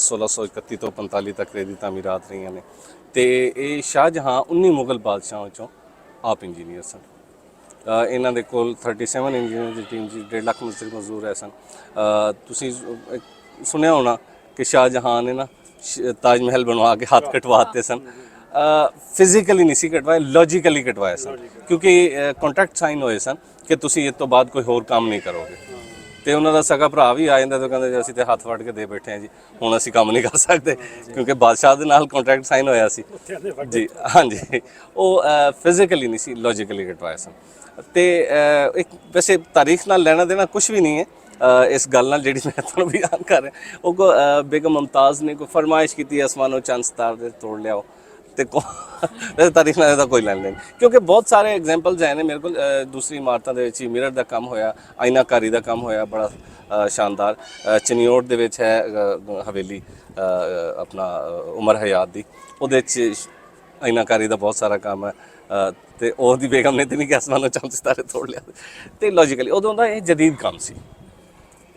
1631 ਤੋਂ 45 ਤੱਕ ਇਹਦੀ ਤਾਮੀਰਾਤ ਰਹੀਆਂ ਨੇ ਤੇ ਇਹ ਸ਼ਾਹਜਹਾਂ 19 ਮੁਗਲ ਬਾਦਸ਼ਾਹਾਂ ਵਿੱਚੋਂ ਆਪ ਇੰਜੀਨੀਅਰ ਸਨ। ਇਹਨਾਂ ਦੇ ਕੋਲ 37 ਇੰਜੀਨੀਅਰ ਦੀ ਟੀਮ ਜੀ 1.5 ਲੱਖ ਮਿਸਤਰੀ ਮਜ਼ਦੂਰ ਹੈ ਸਨ। ਤੁਸੀਂ ਸੁਣਿਆ ਹੋਣਾ ਕਿ ਸ਼ਾਹਜਹਾਂ ਨੇ ਨਾ ਤਾਜ ਮਹਿਲ ਬਣਵਾ ਕੇ ਹੱਥ ਕਟਵਾਤੇ ਸਨ। ਫਿਜ਼ੀਕਲੀ ਨਹੀਂ ਸੀ ਕਟਵਾਏ, ਲੌਜੀਕਲੀ ਕਟਵਾਏ ਸਨ ਕਿਉਂਕਿ ਕੰਟਰੈਕਟ ਸਾਈਨ ਹੋਏ ਸਨ ਕਿ ਤੁਸੀਂ ਇਸ ਤੋਂ ਬਾਅਦ ਕੋਈ ਹੋਰ ਕੰਮ ਨਹੀਂ ਕਰੋਗੇ। ਤੇ ਉਹਨਾਂ ਦਾ ਸਗਾ ਭਰਾ ਵੀ ਆ ਜਾਂਦਾ ਤੇ ਕਹਿੰਦੇ ਜੀ ਅਸੀਂ ਤੇ ਹੱਥ ਫੜ ਕੇ ਦੇ ਬੈਠੇ ਹਾਂ ਜੀ, ਹੁਣ ਅਸੀਂ ਕੰਮ ਨਹੀਂ ਕਰ ਸਕਦੇ ਕਿਉਂਕਿ ਬਾਦਸ਼ਾਹ ਦੇ ਨਾਲ ਕੰਟਰੈਕਟ ਸਾਈਨ ਹੋਇਆ ਸੀ ਜੀ। ਹਾਂਜੀ, ਉਹ ਫਿਜ਼ੀਕਲੀ ਨਹੀਂ ਸੀ, ਲੌਜੀਕਲੀ ਕਟਵਾਏ ਸਨ। ਤੇ ਇੱਕ ਵੈਸੇ ਤਾਰੀਖ ਨਾਲ ਲੈਣਾ ਦੇਣਾ ਕੁਝ ਵੀ ਨਹੀਂ ਹੈ ਇਸ ਗੱਲ ਨਾਲ ਜਿਹੜੀ ਮੈਂ ਤੁਹਾਨੂੰ ਬਿਆਨ ਕਰ ਰਿਹਾ। ਉਹ ਬੇਗਮ ਮੁਮਤਾਜ਼ ਨੇ ਕੋਈ ਫਰਮਾਇਸ਼ ਕੀਤੀ ਅਸਮਾਨੋਂ ਚੰਦ ਸਿਤਾਰ ਦੇ ਤੋੜ ਲਿਆਓ ਤੇ ਵੈਸੇ ਤਾਰੀਖ ਨਾਲ ਇਹਦਾ ਕੋਈ ਲੈਣ ਦੇਣ ਕਿਉਂਕਿ ਬਹੁਤ ਸਾਰੇ ਐਗਜ਼ਾਮਪਲਸ ਹੈ ਨੇ ਮੇਰੇ ਕੋਲ। ਦੂਸਰੀ ਇਮਾਰਤਾਂ ਦੇ ਵਿੱਚ ਹੀ ਮਿਰਰ ਦਾ ਕੰਮ ਹੋਇਆ, ਆਇਨਾਕਾਰੀ ਦਾ ਕੰਮ ਹੋਇਆ ਬੜਾ ਸ਼ਾਨਦਾਰ। ਚਨਿਓਟ ਦੇ ਵਿੱਚ ਹੈ ਹਵੇਲੀ ਆਪਣਾ ਉਮਰ ਹਯਾਤ ਦੀ, ਉਹਦੇ 'ਚ ਆਇਨਾਕਾਰੀ ਦਾ ਬਹੁਤ ਸਾਰਾ ਕੰਮ ਹੈ ਤੇ ਉਹਦੀ ਬੇਗਮ ਨੇ ਤੇ ਨਹੀਂ ਕਿ ਅਸਮਾਨੋਂ ਚੰਦ ਸਿਤਾਰੇ ਤੋੜ ਲਿਆ ਤੇ ਲੌਜੀਕਲੀ ਉਦੋਂ ਦਾ ਇਹ ਜਦੀਦ ਕੰਮ ਸੀ।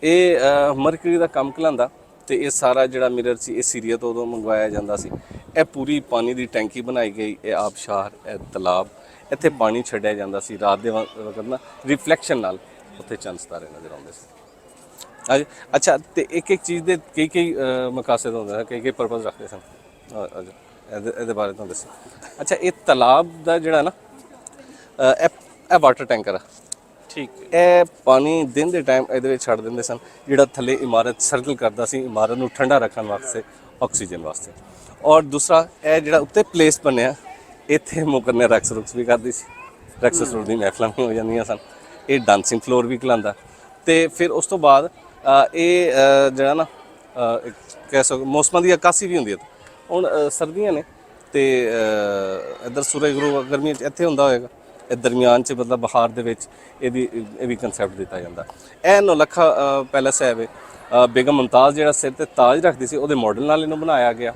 ਇਹ ਮਰਕਰੀ ਦਾ ਕੰਮ ਕਲਾਂਦਾ ਤੇ ਇਹ ਸਾਰਾ ਜਿਹੜਾ ਮਿਰਰ ਸੀ ਇਹ ਸੀਰੀਆ ਤੋਂ ਉਦੋਂ ਮੰਗਵਾਇਆ ਜਾਂਦਾ ਸੀ। ਇਹ ਪੂਰੀ ਪਾਣੀ ਦੀ ਟੈਂਕੀ ਬਣਾਈ ਗਈ, ਇਹ ਆਬਸ਼ਾਰ, ਇਹ ਤਲਾਬ, ਇੱਥੇ ਪਾਣੀ ਛੱਡਿਆ ਜਾਂਦਾ ਸੀ ਰਾਤ ਦੇ ਵਕਤ ਨਾ ਰਿਫਲੈਕਸ਼ਨ ਨਾਲ ਉੱਥੇ ਚੰਦ ਸਿਤਾਰੇ ਨਜ਼ਰ ਆਉਂਦੇ ਸੀ। ਅੱਛਾ, ਤੇ ਇੱਕ ਇੱਕ ਚੀਜ਼ ਦੇ ਕਈ ਮਕਾਸਦ ਹੁੰਦੇ ਸਨ, ਕਈ ਪਰਪਸ ਰੱਖਦੇ ਸਨ। ਇਹਦੇ ਬਾਰੇ ਤੁਹਾਨੂੰ ਦੱਸੋ। ਅੱਛਾ, ਇਹ ਤਲਾਬ ਦਾ ਜਿਹੜਾ ਨਾ ਇਹ ਵਾਟਰ ਟੈਂਕਰ ਆ, ਠੀਕ ਇਹ ਪਾਣੀ ਦਿਨ ਦੇ ਟਾਈਮ ਇਹਦੇ ਵਿੱਚ ਛੱਡ ਦਿੰਦੇ ਸਨ, ਜਿਹੜਾ ਥੱਲੇ ਇਮਾਰਤ ਸਰਕਲ ਕਰਦਾ ਸੀ ਇਮਾਰਤ ਨੂੰ ਠੰਡਾ ਰੱਖਣ ਵਾਸਤੇ, ਆਕਸੀਜਨ ਵਾਸਤੇ। ਔਰ ਦੂਸਰਾ ਇਹ ਜਿਹੜਾ ਉੱਤੇ ਪਲੇਸ ਬਣਿਆ ਇੱਥੇ ਮੁਕਰਨੇ ਰਕਸ ਰੁਕਸ ਵੀ ਕਰਦੀ ਸੀ, ਰਕਸ ਸਰੂਰ ਦੀ ਮਹਿਫਲਾਂ ਵੀ ਹੋ ਜਾਂਦੀਆਂ ਸਨ। ਇਹ ਡਾਂਸਿੰਗ ਫਲੋਰ ਵੀ ਖਿਲਾਉਂਦਾ ਤੇ ਫਿਰ ਉਸ ਤੋਂ ਬਾਅਦ ਇਹ ਜਿਹੜਾ ਨਾ ਕਹਿ ਸਕੋ ਮੌਸਮਾਂ ਦੀ ਅਕਾਸੀ ਵੀ ਹੁੰਦੀ ਹੈ। ਹੁਣ ਸਰਦੀਆਂ ਨੇ ਤੇ ਇੱਧਰ ਸੂਰਜ ਗੁਰੂ ਗਰਮੀਆਂ 'ਚ ਇੱਥੇ ਹੁੰਦਾ ਹੋਏਗਾ, ਇਹ ਦਰਮਿਆਨ 'ਚ ਮਤਲਬ ਬਹਾਰ ਦੇ ਵਿੱਚ ਇਹ ਵੀ ਕੰਸੈਪਟ ਦਿੱਤਾ ਜਾਂਦਾ। ਇਹ ਨੌਲੱਖਾ ਪੈਲੇਸ ਹੈ ਵੇ ਬੇਗਮ ਮੁਮਤਾਜ਼ ਜਿਹੜਾ ਸਿਰ ਤੇ ਤਾਜ ਰੱਖਦੀ ਸੀ ਉਹਦੇ ਮਾਡਲ ਨਾਲ ਇਹਨੂੰ ਬਣਾਇਆ ਗਿਆ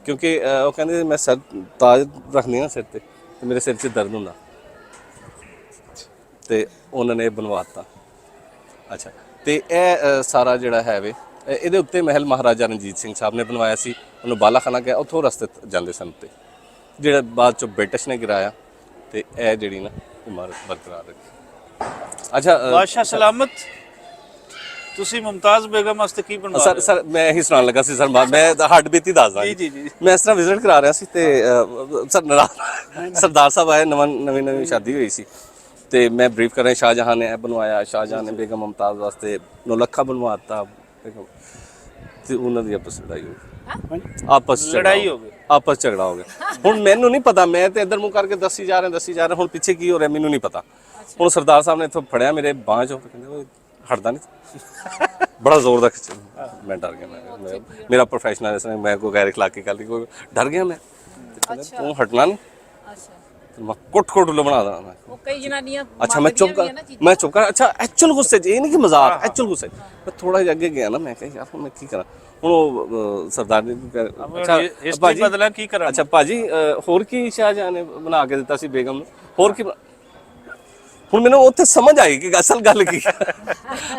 ਕਿਉਂਕਿ ਉਹ ਕਹਿੰਦੇ ਮੈਂ ਸਿਰ ਤਾਜ ਰੱਖਦੀ ਨਾ ਸਿਰ ਤੇ ਮੇਰੇ ਸਿਰ 'ਚ ਦਰਦ ਹੁੰਦਾ ਤੇ ਉਹਨਾਂ ਨੇ ਬਣਵਾਤਾ। ਅੱਛਾ, ਤੇ ਇਹ ਸਾਰਾ ਜਿਹੜਾ ਹੈ ਵੇ ਇਹਦੇ ਉੱਤੇ ਮਹਿਲ ਮਹਾਰਾਜਾ ਰਣਜੀਤ ਸਿੰਘ ਸਾਹਿਬ ਨੇ ਬਣਵਾਇਆ ਸੀ, ਉਹਨੂੰ ਬਾਲਾਖਾਨਾ ਕਿਹਾ, ਉੱਥੋਂ ਰਸਤੇ ਜਾਂਦੇ ਸਨ ਉੱਤੇ ਜਿਹੜਾ ਬਾਅਦ 'ਚੋਂ ਬ੍ਰਿਟਿਸ਼ ਨੇ ਗਿਰਾਇਆ ਤੇ ਇਹ ਜਿਹੜੀ ਨਾ ਇਮਾਰਤ ਬਰਕਰਾਰ ਰੱਖੀ। ਅੱਛਾ ਬਾਦਸ਼ਾਹ ਸਲਾਮਤ, ਤੁਸੀਂ ਮੁਮਤਾਜ਼ ਬੇਗਮ ਵਾਸਤੇ ਕੀ ਬਣਵਾ ਰਹੇ ਹੋ? ਸਰ ਮੈਂ ਇਹੀ ਸੁਣਾਉਣ ਲੱਗਾ ਸੀ ਸਰ, ਮੈਂ ਹੱਡ ਬੀਤੀ ਦੱਸਦਾ ਜੀ। ਮੈਂ ਇਸ ਤਰ੍ਹਾਂ ਵਿਜ਼ਿਟ ਕਰਾ ਰਿਹਾ ਸੀ ਤੇ ਸਰ ਸਰਦਾਰ ਸਾਹਿਬ ਆਏ, ਨਵੀਂ ਸ਼ਾਦੀ ਹੋਈ ਸੀ ਤੇ ਮੈਂ ਬਰੀਫ ਕਰ ਰਿਹਾ ਸ਼ਾਹਜਹਾਂ ਨੇ ਇਹ ਬਣਵਾਇਆ, ਸ਼ਾਹਜਹਾਂ ਨੇ ਬੇਗਮ ਮੁਮਤਾਜ਼ ਵਾਸਤੇ ਨੌਲੱਖਾ ਬਣਵਾਤਾ ਤੇ ਉਹਨਾਂ ਦੀ ਆਪਸ ਲੜਾਈ ਹੋ ਗਈ, ਆਪਸ ਝਗੜਾ ਹੋ ਗਿਆ। ਹੁਣ ਮੈਨੂੰ ਨਹੀਂ ਪਤਾ, ਮੈਂ ਤੇ ਇੱਧਰ ਮੂੰਹ ਕਰਕੇ ਦੱਸੀ ਜਾ ਰਿਹਾ ਹੁਣ ਪਿੱਛੇ ਕੀ ਹੋ ਰਿਹਾ ਮੈਨੂੰ ਨਹੀਂ ਪਤਾ। ਹੁਣ ਸਰਦਾਰ ਸਾਹਿਬ ਨੇ ਇੱਥੋਂ ਫੜਿਆ ਮੇਰੇ ਬਾਂਹ 'ਚੋਂ, ਕਹਿੰਦੇ ਹਟਦਾ ਨਹੀਂ, ਬੜਾ ਜ਼ੋਰ ਦਾ ਖਿੱਚਿਆ, ਮੈਂ ਡਰ ਗਿਆ। ਮੇਰਾ ਪ੍ਰੋਫੈਸ਼ਨਲ ਹੈ, ਮੈਂ ਕੋਈ ਗੈਰ ਇਖਲਾਕੀ ਗੱਲ ਨਹੀਂ, ਕੋਈ ਡਰ ਗਿਆ ਮੈਂ, ਤੂੰ ਹਟਣਾ ਨਹੀਂ, ਮੈਂ ਕੁੱਟ ਲੋ ਬਣਾ ਦਾਂ ਮੈਂ। ਉਹ ਕਈ ਜਨਾਨੀਆਂ ਅੱਛਾ ਮੈਂ ਚੁੱਪ ਕਰ ਅੱਛਾ ਐਕਚੁਅਲ ਗੁੱਸੇ 'ਚ, ਇਹ ਨਹੀਂ ਕਿ ਮਜ਼ਾਕ, ਐਕਚੁਅਲ ਗੁੱਸੇ 'ਚ ਮੈਂ ਥੋੜਾ ਜਿਹਾ ਅੱਗੇ ਗਿਆ ਨਾ, ਮੈਂ ਕਿਹਾ ਯਾਰ ਹੁਣ ਮੈਂ ਕੀ ਕਰਾਂ। ਹੁਣ ਉਹ ਸਰਦਾਰ ਨੇ ਅੱਛਾ ਬਦਲਾਂ ਕੀ ਕਰਾਂ। ਅੱਛਾ ਭਾਜੀ ਹੋਰ ਕੀ ਸ਼ਾਹਜਹਾਂ ਨੇ ਬਣਾ ਕੇ ਦਿੱਤਾ ਸੀ ਬੇਗਮ ਨੂੰ, ਹੋਰ ਕੀ ਹੁਣ ਮੈਨੂੰ ਉੱਥੇ ਸਮਝ ਆਈ ਕਿ ਅਸਲ ਗੱਲ ਕੀ।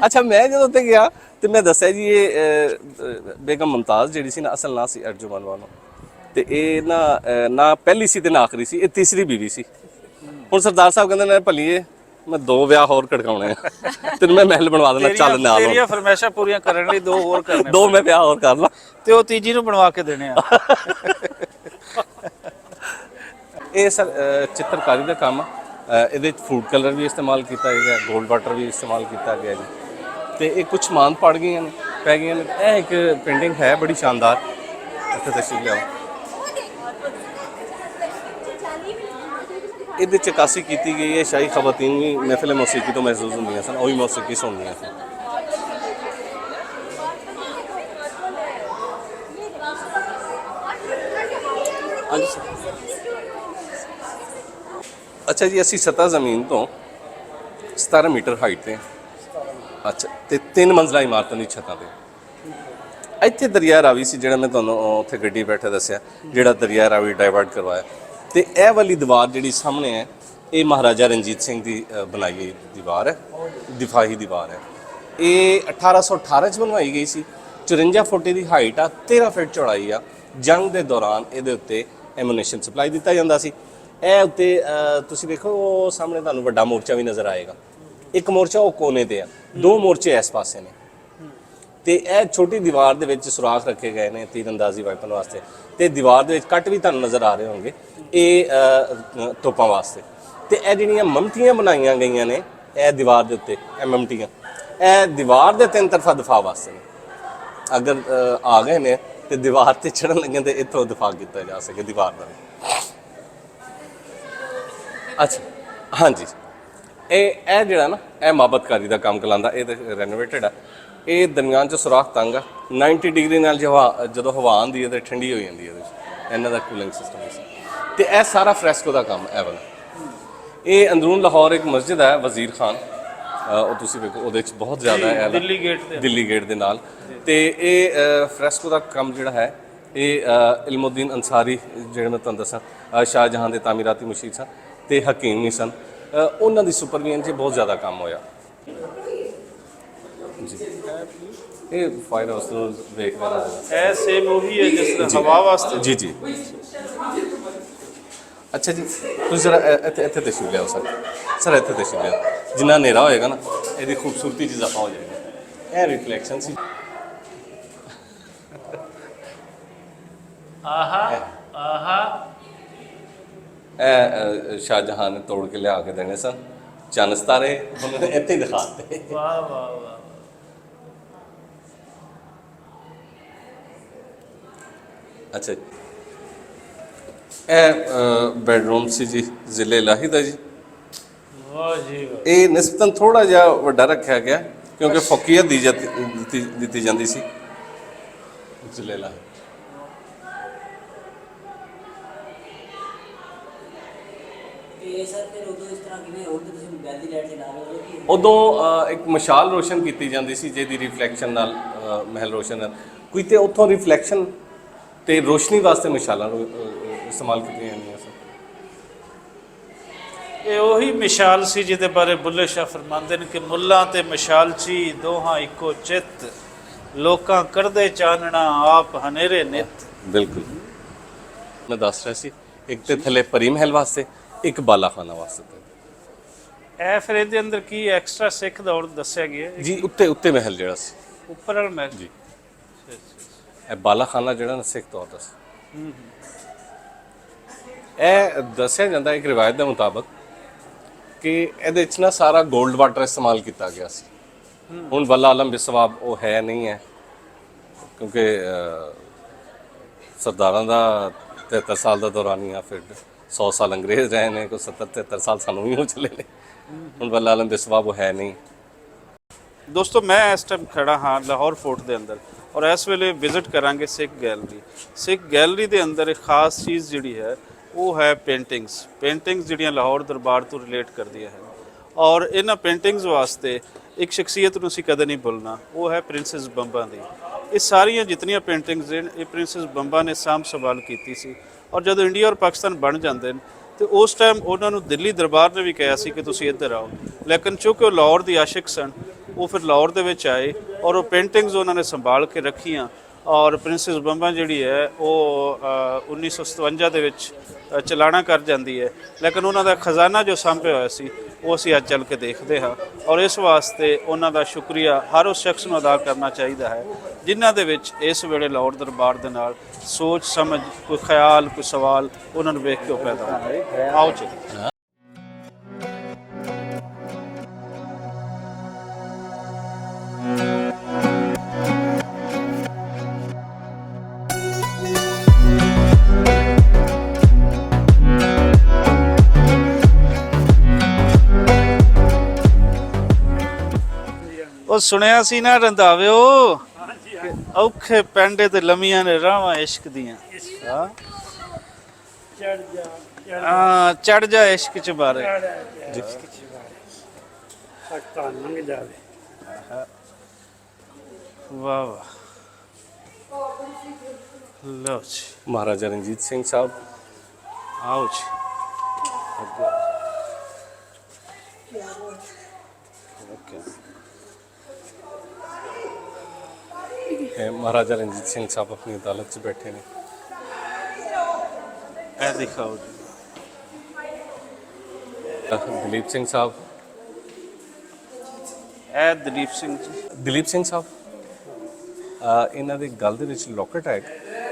ਅੱਛਾ ਮੈਂ ਜਦੋਂ ਉੱਥੇ ਗਿਆ ਤੇ ਮੈਂ ਦੱਸਿਆ ਜੀ ਇਹ ਬੇਗਮ ਮੁਮਤਾਜ਼ ਜਿਹੜੀ ਸੀ ਨਾ ਅਸਲ ਨਾਂ ਸੀ ਅਰਜੁਮਨ ਬਾਨੋ ਤੇ ਇਹ ਨਾ ਪਹਿਲੀ ਸੀ ਤੇ ਨਾ ਆਖਰੀ ਸੀ, ਇਹ ਤੀਸਰੀ ਬੀਵੀ ਸੀ। ਹੁਣ ਸਰਦਾਰ ਸਾਹਿਬ ਕਹਿੰਦੇ ਨੇ ਭਲੀਏ ਮੈਂ 2 ਵਿਆਹ ਹੋਰ ਕਟਕਾਉਣੇ ਆ ਤੇ ਮੈਂ ਮਹਿਲ ਬਣਵਾ ਦੇਣਾ, ਚੱਲ ਨਾਲ ਤੇਰੀਆਂ ਫਰਮਾਇਸ਼ਾਂ ਪੂਰੀਆਂ ਕਰਨ ਲਈ 2 ਹੋਰ ਕਰਨੇ, 2 ਮੈਂ ਵਿਆਹ ਹੋਰ ਕਰ ਲਾਂ ਤੇ ਉਹ ਤੀਜੀ ਨੂੰ ਬਣਵਾ ਕੇ ਦੇਣੇ ਆ। ਇਹ ਸਰ ਚਿੱਤਰਕਾਰੀ ਦਾ ਕੰਮ ਇਹਦੇ ਵਿੱਚ ਫੂਡ ਕਲਰ ਵੀ ਇਸਤੇਮਾਲ ਕੀਤਾ ਗਿਆ, ਗੋਲਡ ਵਾਟਰ ਵੀ ਇਸਤੇਮਾਲ ਕੀਤਾ ਗਿਆ ਜੀ ਤੇ ਇਹ ਕੁਝ ਮਾਨ ਪੈ ਗਈਆਂ ਨੇ। ਇਹ ਇੱਕ ਪੇਂਟਿੰਗ ਹੈ ਬੜੀ ਸ਼ਾਨਦਾਰ, ਇੱਥੇ ਤਸ਼ਰੀਫ ਲਿਆਓ। ਇਹਦੇ 'ਚ ਕਾਸੀ ਕੀਤੀ ਗਈ ਹੈ, ਸ਼ਾਹੀ ਖਵਾਤੀਨ ਵੀ ਮਹਿਫਿਲ ਮੌਸੀਕੀ ਤੋਂ ਮਹਿਜ਼ੂਜ਼ ਹੁੰਦੀਆਂ ਸਨ, ਉਹ ਵੀ ਮੌਸੀਕੀ ਸੁਣਦੀਆਂ ਸਨ। ਹਾਂਜੀ ਸਰ। ਅੱਛਾ ਜੀ, ਅਸੀਂ ਸਤ੍ਹਾ ਜ਼ਮੀਨ ਤੋਂ 17 ਮੀਟਰ ਹਾਈਟ ਤੇ ਅੱਛਾ ਤੇ 3 ਮੰਜ਼ਲਾ ਇਮਾਰਤਾਂ ਦੀ ਛੱਤਾਂ ਤੇ ਇੱਥੇ ਦਰਿਆ ਰਾਵੀ ਸੀ ਜਿਹੜਾ ਮੈਂ ਤੁਹਾਨੂੰ ਉੱਥੇ ਗੱਡੀ ਬੈਠੇ ਦੱਸਿਆ, ਜਿਹੜਾ ਦਰਿਆ ਰਾਵੀ ਡਾਇਵਰਟ ਕਰਵਾਇਆ। ਤੇ ਇਹ ਵਾਲੀ ਦੀਵਾਰ ਜਿਹੜੀ ਸਾਹਮਣੇ ਹੈ ਇਹ ਮਹਾਰਾਜਾ ਰਣਜੀਤ ਸਿੰਘ ਦੀ ਬਣਾਈ ਗਈ ਦੀਵਾਰ ਹੈ, ਦਿਫਾਹੀ ਦੀਵਾਰ ਹੈ। ਇਹ 1818 ਚ ਬਣਵਾਈ ਗਈ ਸੀ। 54 ਫੁੱਟ ਦੀ ਹਾਈਟ ਆ, 13 ਫੁੱਟ ਚੌੜਾਈ ਆ। ਜੰਗ ਦੇ ਦੌਰਾਨ ਇਹਦੇ ਉੱਤੇ ਐਮੂਨੇਸ਼ਨ ਸਪਲਾਈ ਦਿੱਤਾ ਜਾਂਦਾ ਸੀ। ਇਹ ਉੱਤੇ ਤੁਸੀਂ ਵੇਖੋ ਉਹ ਸਾਹਮਣੇ ਤੁਹਾਨੂੰ ਵੱਡਾ ਮੋਰਚਾ ਵੀ ਨਜ਼ਰ ਆਏਗਾ। ਇੱਕ ਮੋਰਚਾ ਉਹ ਕੋਨੇ ਤੇ ਆ, 2 ਮੋਰਚੇ ਇਸ ਪਾਸੇ ਨੇ। ਤੇ ਇਹ ਛੋਟੀ ਦੀਵਾਰ ਦੇ ਵਿੱਚ ਸੁਰਾਖ ਰੱਖੇ ਗਏ ਨੇ ਤੀਰਅੰਦਾਜ਼ੀ ਵਾਈਪਨ ਵਾਸਤੇ, ਤੇ ਦੀਵਾਰ ਦੇ ਵਿੱਚ ਕੱਟ ਵੀ ਤੁਹਾਨੂੰ ਨਜ਼ਰ ਆ ਰਹੇ ਹੋਣਗੇ, ਇਹ ਤੋਪਾਂ ਵਾਸਤੇ। ਤੇ ਇਹ ਜਿਹੜੀਆਂ ਮਮਟੀਆਂ ਬਣਾਈਆਂ ਗਈਆਂ ਨੇ ਇਹ ਦੀਵਾਰ ਦੇ ਉੱਤੇ, ਇਹ ਮਮਟੀਆਂ ਇਹ ਦੀਵਾਰ ਦੇ 3 ਤਰਫਾ ਦਫਾ ਵਾਸਤੇ ਨੇ। ਅਗਰ ਆ ਗਏ ਨੇ ਤੇ ਦੀਵਾਰ ਤੇ ਚੜਨ ਲੱਗੇ ਤੇ ਇੱਥੋਂ ਦਫਾ ਕੀਤਾ ਜਾ ਸਕੇ ਦੀਵਾਰ ਦਾ। ਅੱਛਾ ਹਾਂਜੀ, ਇਹ ਜਿਹੜਾ ਨਾ ਇਹ ਮਾਬਤਕਾਰੀ ਦਾ ਕੰਮ ਕਲਾਂਦਾ, ਇਹ ਤਾਂ ਰੈਨੋਵੇਟਡ ਆ। ਇਹ ਦਰਮਿਆਨ 'ਚ ਸੁਰਾਖ ਤੰਗ ਆ, 90 ਡਿਗਰੀ ਨਾਲ ਜਦੋਂ ਹਵਾ ਆਉਂਦੀ ਹੈ ਤਾਂ ਠੰਡੀ ਹੋ ਜਾਂਦੀ ਹੈ ਇਹਦੇ 'ਚ, ਇਹਨਾਂ ਦਾ ਕੂਲਿੰਗ ਸਿਸਟਮ ਹੈ। ਤੇ ਇਹ ਸਾਰਾ ਫਰੈਸਕੋ ਦਾ ਕੰਮ ਹੈ ਵਾਲਾ। ਇਹ ਅੰਦਰੂਨ ਲਾਹੌਰ ਇੱਕ ਮਸਜਿਦ ਹੈ ਵਜ਼ੀਰ ਖਾਨ, ਉਹ ਤੁਸੀਂ ਵੇਖੋ ਉਹਦੇ 'ਚ ਬਹੁਤ ਜ਼ਿਆਦਾ ਹੈ ਦਿੱਲੀ ਗੇਟ ਦੇ ਨਾਲ। ਤੇ ਇਹ ਫਰੈਸਕੋ ਦਾ ਕੰਮ ਜਿਹੜਾ ਹੈ ਇਹ ਇਲਮੁਦੀਨ ਅੰਸਾਰੀ, ਜਿਹੜੇ ਮੈਂ ਤੁਹਾਨੂੰ ਦੱਸਾਂ ਸ਼ਾਹਜਹਾਂ ਦੇ ਤਾਮੀਰਾਤੀ ਮੁਸ਼ੀਰ ਸਨ ਤੇ ਹਕੀਮ ਵੀ ਸਨ, ਉਹਨਾਂ ਦੀ ਸੁਪਰਵੀਜ਼ਨ 'ਚ ਬਹੁਤ ਜ਼ਿਆਦਾ ਕੰਮ ਹੋਇਆ ਜੀ। ਇਹ ਫਾਇਰ ਹਾਊਸ ਨੂੰ ਦੇਖ ਲੈਣਾ ਇਹ ਸੇਮ ਉਹੀ ਹੈ ਜਿਸ ਤਰ੍ਹਾਂ ਹਵਾ ਵਾਸਤੇ। ਜੀ ਜੀ ਅੱਛਾ ਜੀ, ਤੁਸੀਂ ਜ਼ਰਾ ਇੱਥੇ ਤਸ਼ਰੀਫ ਲਿਆਓ ਸਰ ਇੱਥੇ ਤਸ਼ਰੀਫ ਲਿਆਓ। ਜਿੰਨਾ ਹਨੇਰਾ ਹੋਏਗਾ ਨਾ ਇਹਦੀ ਖੂਬਸੂਰਤੀ 'ਚ ਇਜ਼ਾਫਾ ਹੋ ਜਾਏਗਾ। ਇਹ ਰਿਫਲੈਕਸ਼ਨ ਸੀ। ਇਹ ਸ਼ਾਹਜਹਾਂ ਨੇ ਤੋੜ ਕੇ ਲਿਆ ਕੇ ਦੇਣੇ ਸਨ ਚੰਨ ਸਿਤਾਰੇ, ਉਹਨਾਂ ਨੇ ਇੱਥੇ ਹੀ ਦਿਖਾਤੇ। ਵਾਹ ਵਾਹ ਵਾਹ। ਅੱਛਾ ਜੀ, ਇਹ ਬੈਡਰੂਮ ਸੀ ਜੀ ਜ਼ਿਲ੍ਹੇ ਇਲਾਹੀ ਦਾ ਜੀ। ਵਾਹ ਜੀ ਵਾਹ। ਇਹ ਨਿਸਬਤਨ ਥੋੜਾ ਜਿਹਾ ਵੱਡਾ ਰੱਖਿਆ ਗਿਆ ਕਿਉਂਕਿ ਫੌਕੀਅਤ ਦਿੱਤੀ ਜਾਂਦੀ ਸੀ ਜ਼ਿਲ੍ਹੇ ਇਲਾਹੀ। ਉਦੋਂ ਇੱਕ ਮਸ਼ਾਲ ਰੋਸ਼ਨ ਕੀਤੀ ਜਾਂਦੀ ਸੀ ਜਿਹਦੀ ਰਿਫਲੈਕਸ਼ਨ ਨਾਲ ਮਹਿਲ ਰੋਸ਼ਨ ਨਾਲ ਕੋਈ, ਤੇ ਉੱਥੋਂ ਰਿਫਲੈਕਸ਼ਨ ਤੇ ਰੋਸ਼ਨੀ ਵਾਸਤੇ ਮਸ਼ਾਲਾਂ ਨੂੰ ਇਸਤੇਮਾਲ ਕੀਤੀਆਂ ਜਾਂਦੀਆਂ ਸਨ। ਇਹ ਉਹੀ ਮਿਸਾਲ ਸੀ ਜਿਹਦੇ ਬਾਰੇ ਬੁੱਲੇ ਸ਼ਾਹ ਫਰਮਾਉਂਦੇ ਨੇ ਕਿ ਮੁੱਲਾਂ ਤੇ ਮਸ਼ਾਲਚੀ ਦੋਹਾਂ ਇੱਕੋ ਚਿੱਤ, ਲੋਕਾਂ ਕਰਦੇ ਚਾਨਣਾ ਆਪ ਹਨੇਰੇ ਨਿਤ। ਬਿਲਕੁਲ ਮੈਂ ਦੱਸ ਰਿਹਾ ਸੀ, ਇੱਕ ਤੇ ਥੱਲੇ ਪਰੀ ਮਹਿਲ ਵਾਸਤੇ, ਇੱਕ ਬਾਲਾਖਾਨਾ ਵਾਸਤੇ। ਇਹ ਫਿਰ ਇਹਦੇ ਅੰਦਰ ਕੀ ਐਕਸਟਰਾ ਸਿੱਖ ਦੌੜ ਦੱਸਿਆ ਗਿਆ ਜੀ ਉੱਤੇ ਮਹਿਲ ਜਿਹੜਾ ਸੀ, ਉੱਪਰ ਵਾਲਾ ਮਹਿਲ ਜੀ। ਇਹ ਬਾਲਾਖਾਨਾ ਜਿਹੜਾ ਨਾ ਸਿੱਖ ਤੌਰ ਦਾ ਸੀ। ਇਹ ਦੱਸਿਆ ਜਾਂਦਾ ਇੱਕ ਰਿਵਾਇਤ ਦੇ ਮੁਤਾਬਕ ਕਿ ਇਹਦੇ 'ਚ ਨਾ ਸਾਰਾ 골ਡ ਵਾਟਰ ਇਸਤੇਮਾਲ ਕੀਤਾ ਗਿਆ ਸੀ। ਹੁਣ ਵੱਲਾ ਆਲਮ ਬਿਸਵਾਬ ਉਹ ਹੈ ਨਹੀਂ ਹੈ ਕਿਉਂਕਿ ਸਰਦਾਰਾਂ ਦਾ 73 ਸਾਲ ਦਾ ਦੌਰਾਨੀਆ, ਫਿਰ 100 ਸਾਲ ਅੰਗਰੇਜ਼ ਰਹੇ ਨੇ, ਕੋਈ 70-73 ਸਾਲ ਸਾਨੂੰ ਵੀ ਹੋ ਚਲੇ ਨੇ। ਹੁਣ ਵੱਲਾ ਆਲਮ ਬਿਸਵਾਬ ਉਹ ਹੈ ਨਹੀਂ। ਦੋਸਤੋ ਮੈਂ ਇਸ ਟਾਈਮ ਖੜਾ ਹਾਂ ਲਾਹੌਰ ਫੋਰਟ ਦੇ ਅੰਦਰ, ਔਰ ਇਸ ਵੇਲੇ ਵਿਜ਼ਿਟ ਕਰਾਂਗੇ ਸਿੱਖ ਗੈਲਰੀ। ਸਿੱਖ ਗੈਲਰੀ ਦੇ ਅੰਦਰ ਇੱਕ ਖਾਸ ਚੀਜ਼ ਜਿਹੜੀ ਹੈ ਉਹ ਹੈ ਪੇਂਟਿੰਗਸ ਜਿਹੜੀਆਂ ਲਾਹੌਰ ਦਰਬਾਰ ਤੋਂ ਰਿਲੇਟ ਕਰਦੀਆਂ ਹਨ। ਔਰ ਇਹਨਾਂ ਪੇਂਟਿੰਗਸ ਵਾਸਤੇ ਇੱਕ ਸ਼ਖਸੀਅਤ ਨੂੰ ਅਸੀਂ ਕਦੇ ਨਹੀਂ ਭੁੱਲਣਾ, ਉਹ ਹੈ ਪ੍ਰਿੰਸੈਸ ਬੰਬਾ ਦੀ। ਇਹ ਸਾਰੀਆਂ ਜਿਤਨੀਆਂ ਪੇਂਟਿੰਗਸ ਨੇ ਇਹ ਪ੍ਰਿੰਸੈਸ ਬੰਬਾ ਨੇ ਸਾਂਭ ਸੰਭਾਲ ਕੀਤੀ ਸੀ। ਔਰ ਜਦੋਂ ਇੰਡੀਆ ਔਰ ਪਾਕਿਸਤਾਨ ਬਣ ਜਾਂਦੇ ਨੇ ਤੇ ਉਸ ਟਾਈਮ ਉਹਨਾਂ ਨੂੰ ਦਿੱਲੀ ਦਰਬਾਰ ਨੇ ਵੀ ਕਿਹਾ ਸੀ ਕਿ ਤੁਸੀਂ ਇੱਧਰ ਆਓ, ਲੇਕਿਨ ਚੂੰਕਿ ਉਹ ਲਾਹੌਰ ਦੀ ਆਸ਼ਿਕ ਸਨ ਉਹ ਫਿਰ ਲਾਹੌਰ ਦੇ ਵਿੱਚ ਆਏ ਔਰ ਉਹ ਪੇਂਟਿੰਗਸ ਉਹਨਾਂ ਨੇ ਸੰਭਾਲ ਕੇ ਰੱਖੀਆਂ। ਔਰ ਪ੍ਰਿੰਸੈਸ ਬੰਬਾ ਜਿਹੜੀ ਹੈ ਉਹ 1957 ਦੇ ਵਿੱਚ ਚਲਾਣਾ ਕਰ ਜਾਂਦੀ ਹੈ, ਲੇਕਿਨ ਉਹਨਾਂ ਦਾ ਖਜ਼ਾਨਾ ਜੋ ਸਾਂਭਿਆ ਹੋਇਆ ਸੀ ਉਹ ਅਸੀਂ ਅੱਜ ਚੱਲ ਕੇ ਦੇਖਦੇ ਹਾਂ। ਔਰ ਇਸ ਵਾਸਤੇ ਉਹਨਾਂ ਦਾ ਸ਼ੁਕਰੀਆ ਹਰ ਉਸ ਸ਼ਖਸ ਨੂੰ ਅਦਾ ਕਰਨਾ ਚਾਹੀਦਾ ਹੈ ਜਿਨ੍ਹਾਂ ਦੇ ਵਿੱਚ ਇਸ ਵੇਲੇ ਲਾਹੌਰ ਦਰਬਾਰ ਦੇ ਨਾਲ ਸੋਚ ਸਮਝ, ਕੋਈ ਖਿਆਲ, ਕੋਈ ਸਵਾਲ ਉਹਨਾਂ ਨੂੰ ਵੇਖ ਕੇ ਉਹ ਪੈਦਾ ਹੁੰਦਾ ਹੈ। ਆਓ ਚਲੀਏ। ਉਹ ਸੁਣਿਆ ਸੀ ਨਾ ਰੰਧਾਵਿਓ, ਔਖੇ ਪੈਂਡੇ ਤੇ ਲੰਮੀਆਂ ਨੇ ਰਾਵਾਂ ਇਸ਼ਕ ਦੀਆਂ। ਚੜ ਜਾ ਇਸ਼ਕ ਚ ਬਾਰੇ। ਸਕਤਾ ਲੰਘ ਜਾਵੇ। ਵਾਹ ਵਾਹ, ਲਓ ਜੀ, ਮਹਾਰਾਜਾ ਰਣਜੀਤ ਸਿੰਘ ਸਾਹਿਬ। ਆਓ ਜੀ, ਅੱਗੇ। ਓਕੇ, ਇਹ ਮਹਾਰਾਜਾ ਰਣਜੀਤ ਸਿੰਘ ਸਾਹਿਬ ਆਪਣੀ ਅਦਾਲਤ 'ਚ ਬੈਠੇ ਨੇ। ਇਹ ਦਿਖਾਓ ਜੀ, ਦਲੀਪ ਸਿੰਘ ਸਾਹਿਬ। ਇਹ ਦਲੀਪ ਸਿੰਘ ਜੀ। ਦਲੀਪ ਸਿੰਘ ਸਾਹਿਬ, ਇਹਨਾਂ ਦੇ ਗਲ ਦੇ ਵਿੱਚ ਲੋਕਟ ਹੈ